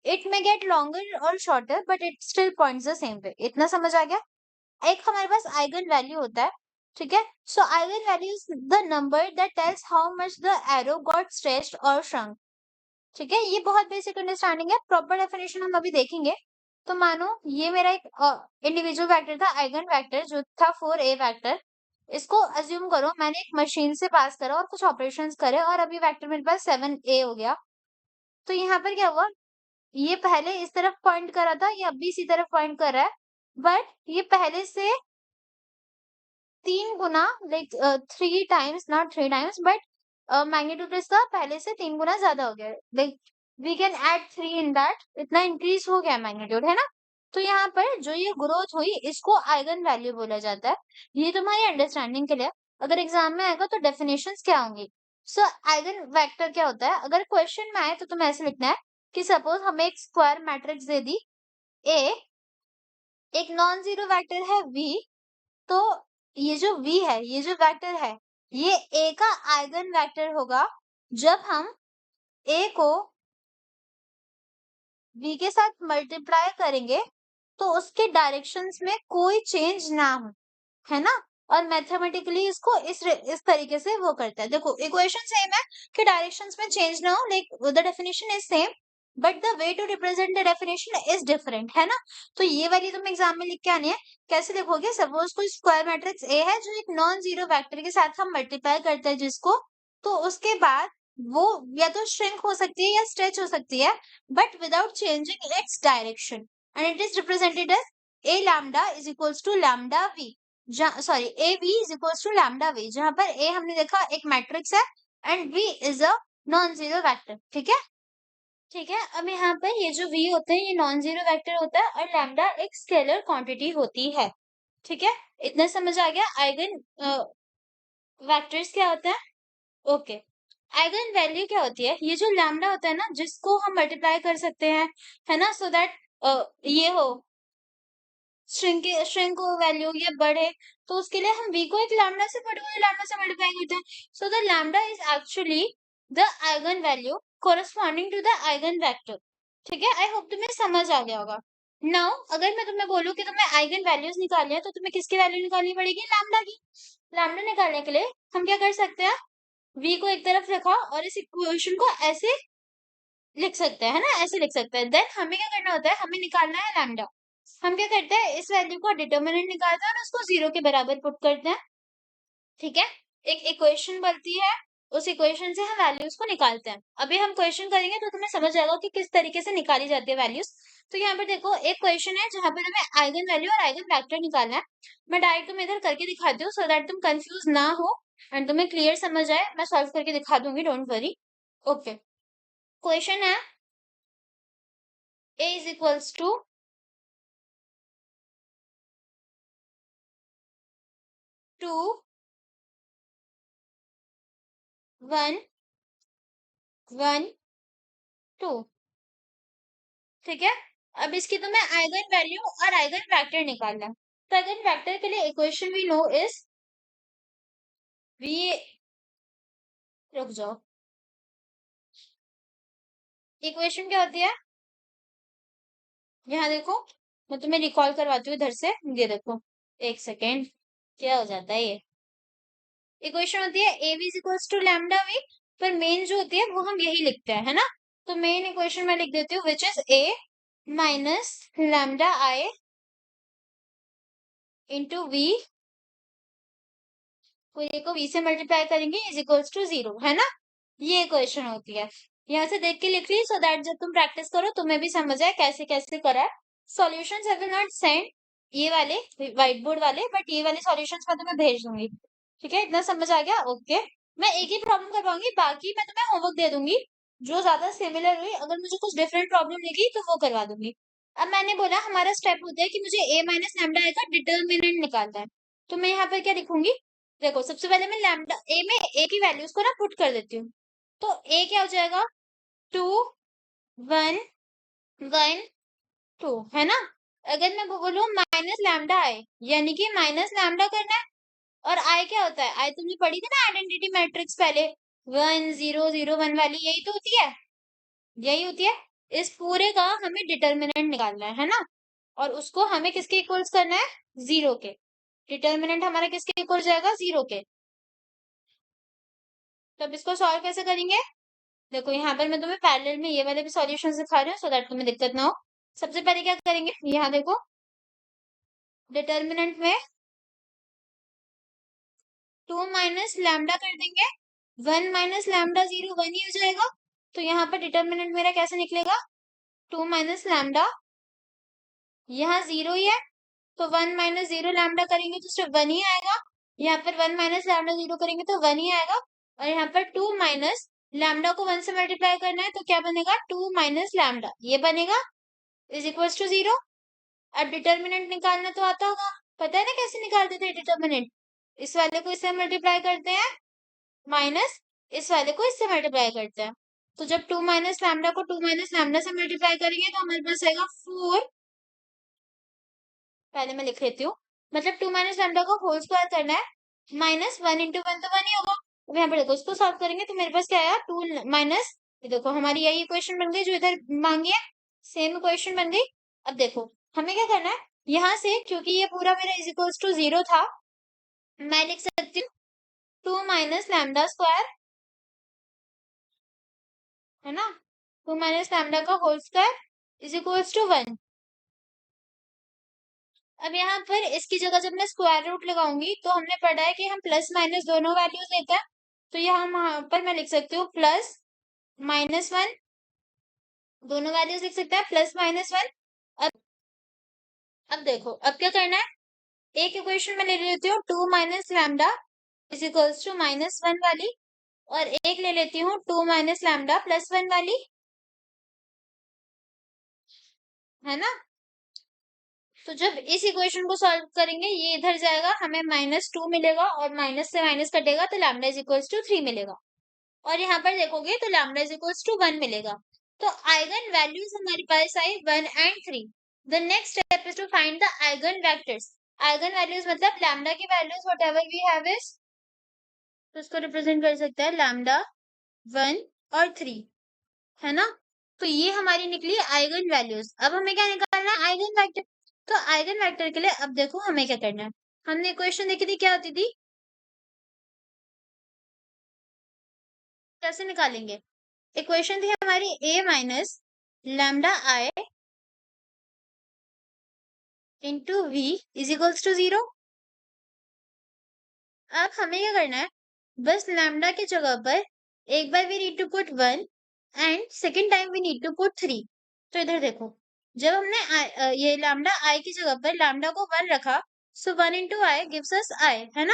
इट मे गेट लॉन्गर और shorter but it still points the same way. इतना समझ आ गया। एक हमारे पास आइगन वैल्यू होता है। ठीक है, so eigen value is the number that tells how much the arrow got stretched और shrunk। ठीक है, ये बहुत बेसिक अंडरस्टैंडिंग है, प्रॉपर डेफिनेशन हम अभी देखेंगे। तो मानो ये मेरा एक इंडिविजुअल वेक्टर था, आइगन वेक्टर जो था 4a वेक्टर। इसको अज्यूम करो मैंने एक मशीन से पास करा और कुछ ऑपरेशंस करे, और अभी वेक्टर मेरे पास 7a हो गया। तो यहाँ पर क्या हुआ, ये पहले इस तरफ पॉइंट कर रहा था, ये अब भी इसी तरफ पॉइंट कर रहा है, बट ये पहले से 3 गुना, like 3 times, not 3 times, but magnitude इसका पहले से 3 गुना ज्यादा हो गया। Like we can add 3 in that, इतना इंक्रीज हो गया मैग्नीट्यूड, है ना। तो यहाँ पर जो ये ग्रोथ हुई इसको आइगन वैल्यू बोला जाता है। ये तुम्हारी अंडरस्टैंडिंग के लिए, अगर एग्जाम में आएगा तो डेफिनेशंस क्या होंगी। सो आइगन वेक्टर क्या होता है, अगर क्वेश्चन में आए तो तुम्हें ऐसे लिखना है कि सपोज हमें एक स्क्वायर मैट्रिक्स दे दी ए, एक नॉन जीरो वेक्टर है वी। तो ये जो v है, ये जो वेक्टर है, ये a का आइगन वेक्टर होगा जब हम a को v के साथ मल्टीप्लाई करेंगे, तो उसके डायरेक्शंस में कोई चेंज ना हो, है ना। और मैथमेटिकली इसको इस तरीके से वो करता है। देखो इक्वेशन सेम है कि डायरेक्शंस में चेंज ना हो, like the definition is same, but the way to represent the definition is different, है ना। तो ये वाली तुम एग्जाम में लिख के आनी है। कैसे लिखोगे, सपोज कोई स्क्वायर मैट्रिक्स ए है जो एक नॉन जीरो वेक्टर के साथ हम मल्टीप्लाई करते हैं जिसको, तो उसके बाद वो या तो श्रिंक हो सकती है या स्ट्रेच हो सकती है, but without changing its direction, and it is represented as a lambda is equals to lambda v, sorry a v is equals to lambda v, जहां पर ए हमने देखा एक मैट्रिक्स है and v is a non zero vector. ठीक है, ठीक है, अब यहाँ पर ये जो v होते हैं ये नॉन जीरो वेक्टर होता है, और लैम्डा एक स्केलर क्वांटिटी होती है। ठीक है, इतना समझ आ गया आइगन वेक्टर्स क्या होता है? ओके, आइगन वैल्यू क्या होती है? ये जो लैम्डा होता है ना, जिसको हम मल्टीप्लाई कर सकते हैं, है ना, सो दैट ये हो श्रिंक हो वैल्यू या बढ़े, तो उसके लिए हम v को एक लैम्डा से बड़े वाले लैम्डा से मल्टीप्लाई करते हैं। So the lambda is actually the eigen value corresponding to the eigen vector. ठीक है, आई होप तुम्हें समझ आ गया होगा। नाउ अगर मैं तुम्हें बोलूं कि तुम्हें आइगन वैल्यूज निकालनी है, तो तुम्हें किसकी वैल्यू निकालनी पड़ेगी? लैम्डा की। लैम्डा निकालने के लिए हम क्या कर सकते हैं? v को एक तरफ रखा और इस इक्वेशन को ऐसे लिख सकते हैं, है ना, ऐसे लिख सकते हैं। देन हमें क्या करना होता है? हमें निकालना है लैम्डा। हम क्या करते हैं? इस वैल्यू का डिटर्मिनेंट निकालते हैं और उसको 0 के बराबर पुट करते हैं। ठीक है, एक इक्वेशन बनती है, उस इक्वेशन से हम वैल्यूज को निकालते हैं। अभी हम क्वेश्चन करेंगे तो तुम्हें समझ आएगा कि किस तरीके से निकाली जाती है वैल्यूज। तो यहाँ पर देखो, एक क्वेश्चन है जहाँ पर हमें आइगन वैल्यू और आइगन वेक्टर निकालना है। मैं डायरेक्ट तुम्हें इधर करके दिखाती हूँ, सो दैट तुम कंफ्यूज ना हो एंड तुम्हें क्लियर समझ आए। मैं सॉल्व करके दिखा दूंगी, डोंट वरी। ओके, क्वेश्चन है a is equals to 2 1 1 2। ठीक है, अब इसकी तुम्हें आइगन वैल्यू और आइगन वेक्टर निकालना है। तो आइगन वेक्टर के लिए equation we no is v, रुक जाओ, इक्वेशन क्या होती है? यहाँ देखो, मैं तुम्हें रिकॉल करवाती हूँ इधर से। ये देखो, एक सेकेंड, क्या हो जाता है ये? इक्वेशन होती है a v equals to lambda v, पर मेन जो होती है वो हम यही लिखते हैं, है ना। तो मेन इक्वेशन मैं लिख देती हूँ, which is a minus lambda I into v, पूरे को v से मल्टीप्लाई करेंगे इज इक्वल्स टू 0, है ना। ये इक्वेशन होती है। यहाँ से देख के लिख ली, सो दैट जब तुम प्रैक्टिस करो तुम्हें भी समझ आए कैसे कैसे करा है। Solutions I will not send ये वाले व्हाइट बोर्ड वाले, बट ये वाले सॉल्यूशंस मैं तुम्हें भेज दूंगी। ठीक है, इतना समझ आ गया? ओके, मैं एक ही प्रॉब्लम करवाऊंगी, बाकी मैं तुम्हें होमवर्क दे दूंगी। जो ज्यादा सिमिलर हुई, अगर मुझे कुछ डिफरेंट प्रॉब्लम लगी तो वो करवा दूंगी। अब मैंने बोला हमारा स्टेप होता है कि मुझे a माइनस लैम्डा का डिटर्मिनेंट निकालना है। तो मैं यहाँ पर क्या लिखूंगी? देखो, सबसे पहले मैं लैम्डा ए में ए की वैल्यूज को ना पुट कर देती हूँ। तो ए क्या हो जाएगा? 2 1 1 2, है ना। अगर मैं बोलूँ माइनस लैम्डा आई, यानी कि माइनस लैम्डा करना है। और आई क्या होता है? आई तुमने पढ़ी थी ना आइडेंटिटी मैट्रिक्स पहले, 1 0 0 1 वाली, यही तो होती है, यही होती है। इस पूरे का हमें डिटर्मिनेंट निकालना है ना। और उसको हमें किसके इक्वल्स करना है? 0 के। डिटर्मिनेंट हमारा किसके इक्वल जाएगा? 0 के। तब इसको सॉल्व कैसे करेंगे? देखो, यहाँ पर मैं तुम्हें पैरेलल में ये वाले भी सॉल्यूशन दिखा रही हूँ, सो दैट तुम्हें दिक्कत ना हो। सबसे पहले क्या करेंगे? यहाँ देखो, डिटर्मिनेंट में 2 माइनस लैम्डा कर देंगे। 1 माइनस लैम्डा 0 1 ही हो जाएगा। तो यहाँ पर डिटर्मिनेंट मेरा कैसे निकलेगा? 2 माइनस लैम्डा, यहाँ 0 ही है, तो 1 माइनस 0 लैम्डा करेंगे तो सिर्फ 1 ही आएगा। यहाँ पर 1 माइनस लैम्डा 0 करेंगे तो 1 ही आएगा। और यहाँ पर 2 माइनस लैम्डा को 1 से मल्टीप्लाई करना है, तो क्या बनेगा? 2 माइनस लैम्डा, ये बनेगा इज इक्वल टू 0। अब डिटर्मिनेंट निकालना तो आता होगा, पता है ना कैसे निकालते थे डिटर्मिनेंट? इस वाले को इससे मल्टीप्लाई करते हैं, माइनस इस वाले को इससे मल्टीप्लाई करते हैं। तो जब 2 माइनस लैम्डा को 2 माइनस लैम्डा से मल्टीप्लाई करेंगे तो हमारे पास आएगा 4। पहले मैं लिख लेती हूँ, मतलब 2 माइनस लैम्डा को होल स्क्वायर करना है, माइनस 1 इंटू 1 तो 1 ही होगा। अब यहाँ पर देखो, इसको सॉल्व करेंगे तो मेरे पास क्या आया? 2 माइनस, ये देखो हमारी यही इक्वेशन बन गई जो इधर मांगी है, सेम इक्वेशन बन गई। अब देखो, हमें क्या करना है? यहाँ से, क्योंकि ये पूरा मेरा इज इक्वल्स टू 0 था, मैं लिख सकती हूँ 2 माइनस लैम्डा स्क्वायर, है ना, 2 माइनस लैम्डा का whole square is equals to 1। अब यहाँ पर इसकी जगह जब मैं स्क्वायर रूट लगाऊंगी, तो हमने पढ़ा है कि हम प्लस माइनस दोनों वैल्यूज लेते हैं। तो यहाँ पर मैं लिख सकती हूँ प्लस माइनस 1, दोनों वैल्यूज लिख सकते हैं, प्लस माइनस 1। अब देखो, अब क्या करना है? एक इक्वेशन में ले लेती हूँ 2 minus lambda is equals to minus 1 वाली, और एक ले लेती हूँ 2 माइनस लैम्डा प्लस 1 वाली, है ना। तो जब इस इक्वेशन को सॉल्व करेंगे ये इधर जाएगा, हमें -2 मिलेगा और माइनस से माइनस कटेगा तो लैम्डा इज इक्वल्स टू 3 मिलेगा। और यहाँ पर देखोगे तो लैम्डा इज इक्वल्स टू 1 मिलेगा। तो आइगन वैल्यूज हमारे पास आई 1 and 3। The next step is to find the eigen vectors. Eigen values मतलब लैम्डा की values whatever we have is, तो उसको रिप्रेजेंट कर सकते हैं लैम्डा 1 और 3, है ना। तो ये हमारी निकली आइगन वैल्यूज। अब हमें क्या निकालना है, आइगन वेक्टर। तो आइगन वेक्टर के लिए अब देखो हमें क्या करना है। हमने इक्वेशन देखी थी, क्या होती थी, कैसे निकालेंगे। इक्वेशन थी हमारी a minus lambda I into v is equals to 0। अब हमें क्या करना है, बस लैम्डा की जगह पर एक बार we need to put 1 and second time we need to put 3। तो इधर देखो, जब हमने ये लैम्डा आई की जगह पर लैम्डा को 1 रखा, सो 1 इंटू आई गिव्स अस आई, है ना,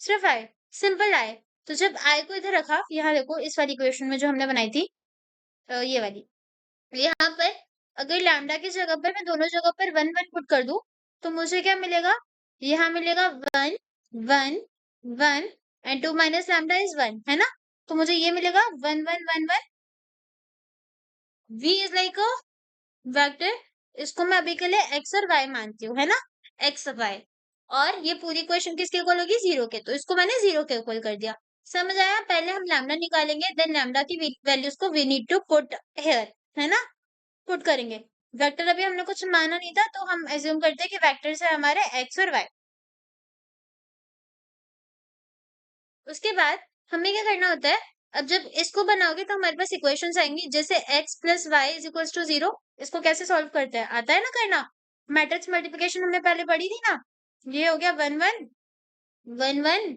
सिर्फ आई, सिंपल आई। तो जब आई को इधर रखा, यहाँ देखो इस वाली इक्वेशन में जो हमने बनाई थी, ये वाली, यहाँ पर अगर लैम्डा की जगह पर मैं दोनों जगह पर 1 1 पुट कर दूं, तो मुझे क्या मिलेगा, यहाँ मिलेगा 1 1 1 एंड 2 माइनस लैम्डा इज 1, है ना। तो मुझे ये मिलेगा 1 1 1 1। v is like a vector, इसको मैं अभी के लिए x और y मानती हूँ, है ना, x और y। और ये पूरी इक्वेशन किसके इक्वल होगी, 0 के, तो इसको मैंने 0 के इक्वल कर दिया। समझ आया। पहले हम लैम्डा निकालेंगे, देन लैम्डा की वैल्यूज को we need to put here, है ना, पुट करेंगे। वेक्टर अभी हमने कुछ माना नहीं था, तो हम एज्यूम करते हैं कि वेक्टर्स है हमारे x और y। उसके बाद हमें क्या करना होता है, अब जब इसको बनाओगे तो हमारे पास इक्वेशंस आएंगी, जैसे x plus y is equals to 0। इसको कैसे सॉल्व करते हैं, आता है ना करना। मैट्रिक्स मल्टीप्लिकेशन हमने पहले पढ़ी थी ना। ये हो गया 1 1 1 1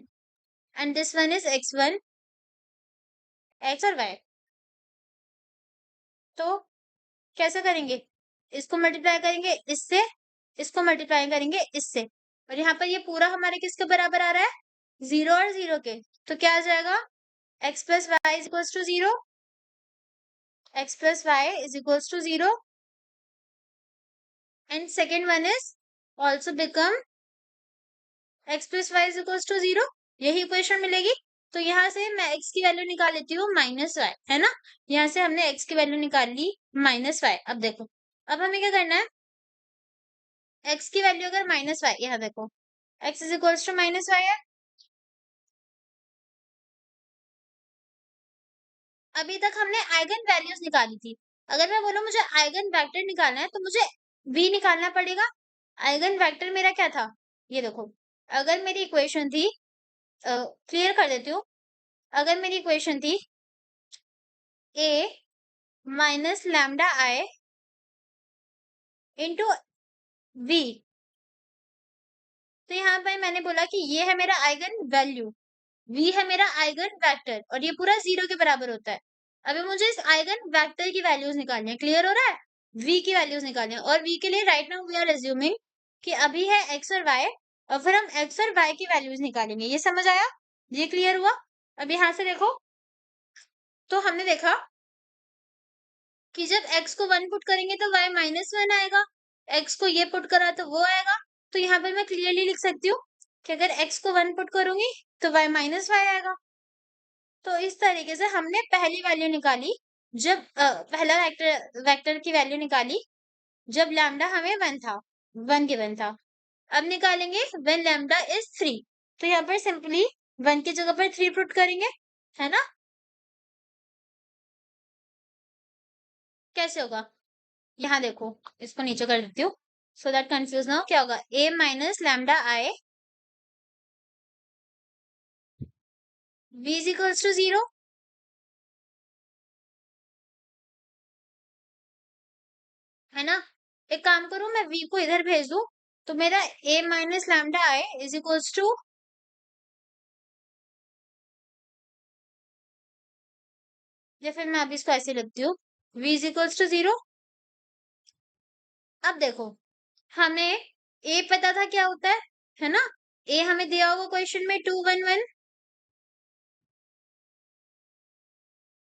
and this one is x1 x और y। तो कैसे करेंगे, इसको मल्टीप्लाई करेंगे इससे, इसको मल्टीप्लाई करेंगे इससे, और यहाँ पर ये पूरा हमारे किसके बराबर आ रहा है, 0 और 0 के। तो क्या आ जाएगा, x plus y is equals to 0, x plus y is equals to 0 and second one is also become x plus y is equals to 0। यही इक्वेशन मिलेगी। तो यहाँ से मैं x की वैल्यू निकाल लेती हूँ -y, है ना। यहाँ से हमने x की वैल्यू निकाल ली -y। अब देखो, अब हमें क्या करना है, x की वैल्यू अगर -y, यहाँ देखो x is equals to -y है। अभी तक हमने आइगन वैल्यूज निकाली थी। अगर मैं बोलूं मुझे आइगन वेक्टर निकालना है, तो मुझे v निकालना पड़ेगा। आइगन वेक्टर मेरा क्या था, ये देखो, अगर मेरी इक्वेशन थी, क्लियर कर देती हूँ। अगर मेरी इक्वेशन थी a minus lambda I into v, तो यहाँ पर मैंने बोला कि ये है मेरा आइगन वैल्यू, v है मेरा आइगन वेक्टर, और ये पूरा 0 के बराबर होता है। अभी मुझे इस आइगन वेक्टर की वैल्यूज निकालनी है, क्लियर हो रहा है, v की वैल्यूज निकालनी है। और v के लिए right now we are assuming कि अभी है x और y, और फिर हम x और y की वैल्यूज निकालेंगे। ये समझ आया, ये क्लियर हुआ। अब यहाँ से देखो, तो हमने देखा कि जब x को 1 पुट करेंगे तो y -1 आएगा, x को ये पुट करा तो वो आएगा। तो यहाँ पर मैं क्लियरली लिख सकती हूँ कि अगर x को 1 पुट करूंगी तो y -y आएगा। तो इस तरीके से हमने पहली वैल्यू निकाली, जब पहला वेक्टर की वैल्यू निकाली जब लैम्डा हमें 1 था, 1 गिवन था। अब निकालेंगे व्हेन लैम्डा इज 3। तो यहाँ पर सिंपली 1 की जगह पर 3 पुट करेंगे, है ना। कैसे होगा, यहाँ देखो, इसको नीचे कर देती हूँ सो दैट कंफ्यूज ना हो। क्या होगा, a minus lambda I v is equals to 0, है ना। एक काम करूं, मैं v को इधर भेज दूं, तो मेरा a minus lambda I is equals to, या फिर मैं अभी इसको ऐसे लिखती हूँ, v इज इक्वल्स टू 0। अब देखो, हमें a पता था क्या होता है ना। a हमें दिया होगा क्वेश्चन में 2 1 1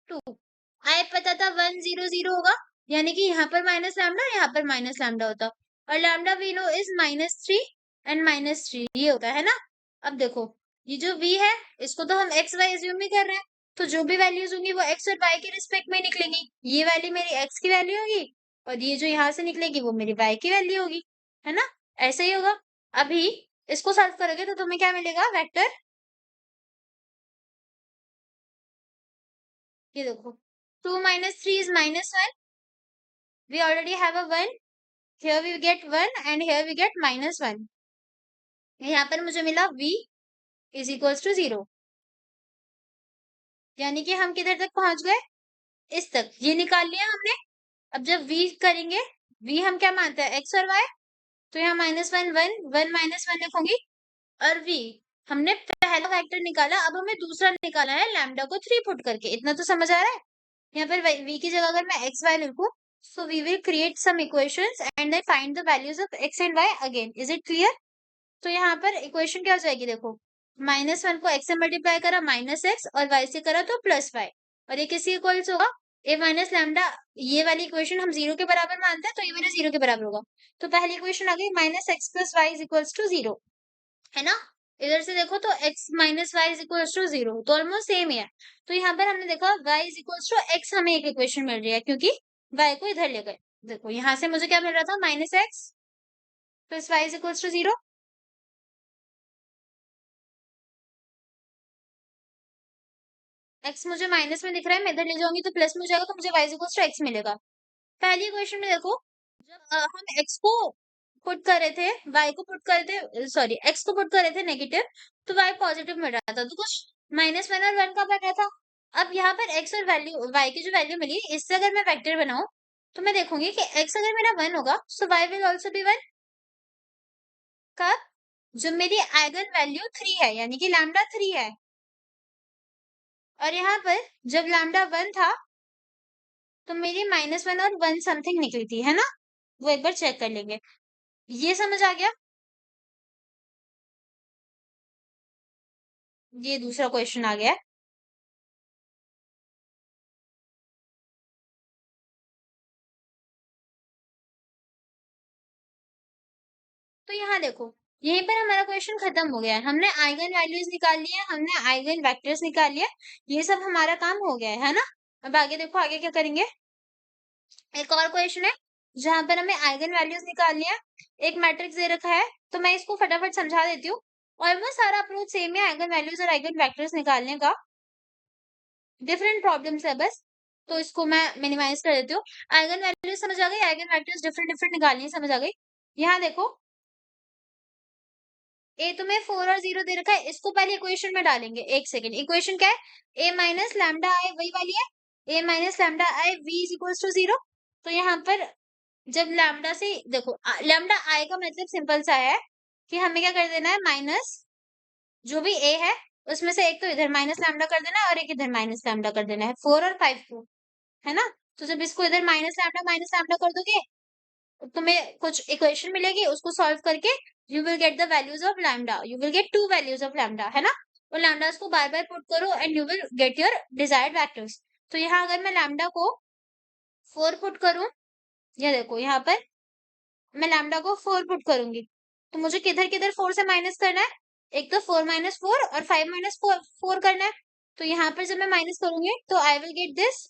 2। आई पता था 1 0 0 होगा, यानी कि यहाँ पर माइनस लैम्डा, यहाँ पर माइनस लैम्डा होता। और lambda v no is -3 and -3 ये होता है ना। अब देखो ये जो v है इसको तो हम एक्स वाई एज्यूम ही कर रहे हैं, तो जो भी वैल्यूज होंगी वो एक्स और वाई के रिस्पेक्ट में निकलेंगी। ये वैल्यू मेरी एक्स की वैल्यू होगी और ये जो यहाँ से निकलेगी वो मेरी वाई की वैल्यू होगी, है ना। ऐसे ही होगा। अभी इसको सॉल्व करोगे तो तुम्हें क्या मिलेगा वेक्टर, ये देखो 2 - 3 is -1, we already have a 1, here we get 1 and here we get -1। यहाँ पर मुझे मिला v इज इक्वल्स टू 0, यानी कि हम किधर तक पहुंच गए, इस तक। ये निकाल लिया हमने। अब जब v करेंगे, v हम क्या मानते हैं x और y, तो यहाँ -1 1 1 -1 लिखूंगी। और v हमने पहला वेक्टर निकाला, अब हमें दूसरा निकाला है लैम्डा को 3 पुट करके। इतना तो समझ आ रहा है। यहाँ पर v की जगह अगर मैं x y लिखूं, so we will create some equations and then find the values of x and y again, is it clear। तो यहाँ पर इक्वेशन क्या हो जाएगी, देखो -1 को x से मल्टीप्लाई करा -x और y से करा तो +y, और ये किसी इक्वल्स होगा a माइनस लैम्डा। ये वाली इक्वेशन हम 0 के बराबर मानते हैं, तो ये मेरा 0 के बराबर होगा। तो पहली इक्वेशन आ गई -x + y is equals to 0, है ना। इधर से देखो तो x - y is equals to 0, तो ऑलमोस्ट सेम ही है। तो यहाँ पर हमने देखा y is equals to x, हमें एक इक्वेशन मिल रही है क्योंकि y को इधर ले गए। देखो यहाँ से मुझे क्या मिल रहा था -x + y is equals to 0। x मुझे माइनस में दिख रहा है, मैं इधर ले जाऊंगी तो प्लस में हो जाएगा, तो मुझे y is equals to x मिलेगा। पहली इक्वेशन में देखो जब हम x को पुट कर रहे थे, y को पुट कर रहे थे, सॉरी x को पुट कर रहे थे नेगेटिव, तो y पॉजिटिव मिल रहा था, तो कुछ -1 और 1 का बन रहा था। अब यहाँ पर x और वैल्यू y की जो वैल्यू मिली, इससे अगर मैं वेक्टर बनाऊं तो मैं देखूंगी कि x अगर मेरा 1 होगा सो y विल ऑल्सो बी 1। कब, जब मेरी आइगन वैल्यू 3 है, यानी कि लैम्डा 3 है। और यहाँ पर जब लैम्डा 1 था तो मेरी -1 और 1 समथिंग निकली थी, है ना। वो एक बार चेक कर लेंगे। ये समझ आ गया। ये दूसरा क्वेश्चन आ गया। तो यहाँ देखो यहीं पर हमारा क्वेश्चन खत्म हो गया है। हमने आइगन वैल्यूज निकाल लिया, हमने आइगन वेक्टर्स निकाल लिया, ये सब हमारा काम हो गया है ना। अब आगे देखो आगे क्या करेंगे। एक और क्वेश्चन है जहां पर हमें आइगन वैल्यूज निकालनी है। एक मैट्रिक्स दे रखा है, तो मैं इसको फटाफट समझा देती हूँ। ऑलमोस्ट सारा अप्रोच सेम है आइगन वैल्यूज और आइगन वेक्टर्स निकालने का, डिफरेंट प्रॉब्लम्स है बस। तो इसको मैं मिनिमाइज कर देती हूँ। आइगन वैल्यूज समझ आ गई, आइगन वेक्टर्स डिफरेंट डिफरेंट निकालनी है, समझ आ गई। यहाँ देखो ए तुम्हें 4 और 0 दे रखा है, इसको पहले इक्वेशन में डालेंगे। एक सेकेंड, इक्वेशन क्या है, a माइनस लैम्डा आई वही वाली है, a minus lambda I v is equals to 0। तो यहाँ पर जब लैम्डा से देखो लैम्डा आई का मतलब सिंपल सा है कि हमें क्या कर देना है, माइनस जो भी a है उसमें से एक तो इधर माइनस लैम्डा कर देना है और एक इधर माइनस लैम्डा कर देना है, 4 और 5 को, है ना। तो जब इसको इधर माइनस लैम्डा कर दोगे तुम्हें कुछ इक्वेशन मिलेगी, उसको सॉल्व करके you will get the values of lambda, you will gate 2 values of lambda, है ना। और लैम्डास को बार बार पुट करो and you will get your desired vectors. तो यहाँ अगर मैं लैम्डा को 4 पुट करूं, या देखो यहाँ पर मैं लैम्डा को 4 पुट करूंगी, तो मुझे किधर किधर 4 से माइनस करना है, एक तो 4 - 4 और 5 - 4 करना है। तो यहाँ पर जब मैं माइनस करूंगी तो I will get this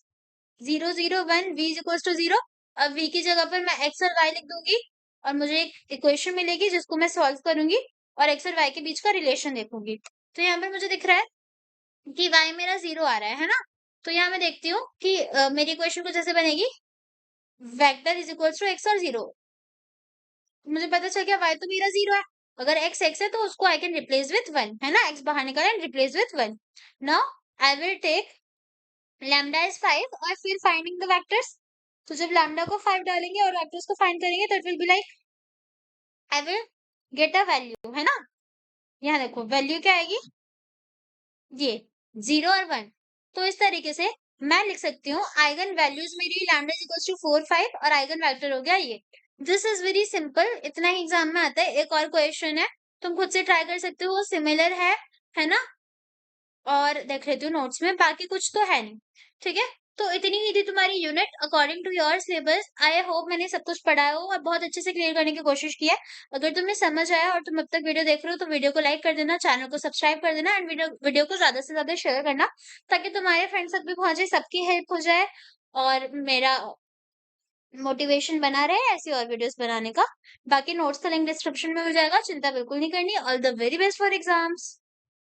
0 0 1 v is equal to 0। अब v की जगह पर मैं x और y लिख दूंगी और मुझे एक इक्वेशन मिलेगी जिसको मैं सॉल्व करूंगी और x और y के बीच का रिलेशन देखूंगी। तो यहाँ पर मुझे दिख रहा है कि y मेरा 0 आ रहा है ना। तो यहाँ मैं देखती हूँ कि मेरी इक्वेशन कुछ ऐसे बनेगी, vector is equal to x और 0। मुझे पता चल गया y तो मेरा 0 है, अगर x है तो उसको आई कैन रिप्लेस विथ 1, है ना। x बाहर निकाला and replace with 1। Now I will take lambda is 5 और फिर फाइंडिंग द वेक्टर्स। तो जब लैम्डा को 5 डालेंगे और वेक्टर्स को फाइंड करेंगे तो it will be like I will get a value, है ना। यहाँ देखो वैल्यू क्या आएगी, ये 0 और 1। तो इस तरीके से मैं लिख सकती हूँ आइगन वैल्यूज मेरी लैम्डा इज इक्वल टू 4 5 और आइगन वेक्टर हो गया ये। दिस इज वेरी सिंपल, इतना ही एग्जाम में आता है। एक और क्वेश्चन है, तुम खुद से ट्राई कर सकते हो, वो सिमिलर है ना। और देख लेती हूँ नोट्स में, बाकी कुछ तो है नहीं, ठीक है। तो इतनी ही थी तुम्हारी unit according to your syllabus. I hope मैंने सब कुछ पढ़ाया हो और बहुत अच्छे से क्लियर करने की कोशिश की है। अगर तुम्हें समझ आया और तुम अब तक वीडियो देख रहे हो तो वीडियो को लाइक कर देना, चैनल को सब्सक्राइब कर देना एंड वीडियो वीडियो को ज्यादा से ज्यादा शेयर करना, ताकि तुम्हारे फ्रेंड्स तक भी पहुंचे, सबकी हेल्प हो जाए और मेरा मोटिवेशन बना रहे ऐसी और वीडियोस बनाने का। बाकी नोट्स का लिंक डिस्क्रिप्शन में मिल जाएगा, चिंता बिल्कुल नहीं करनी। All the very best for exams.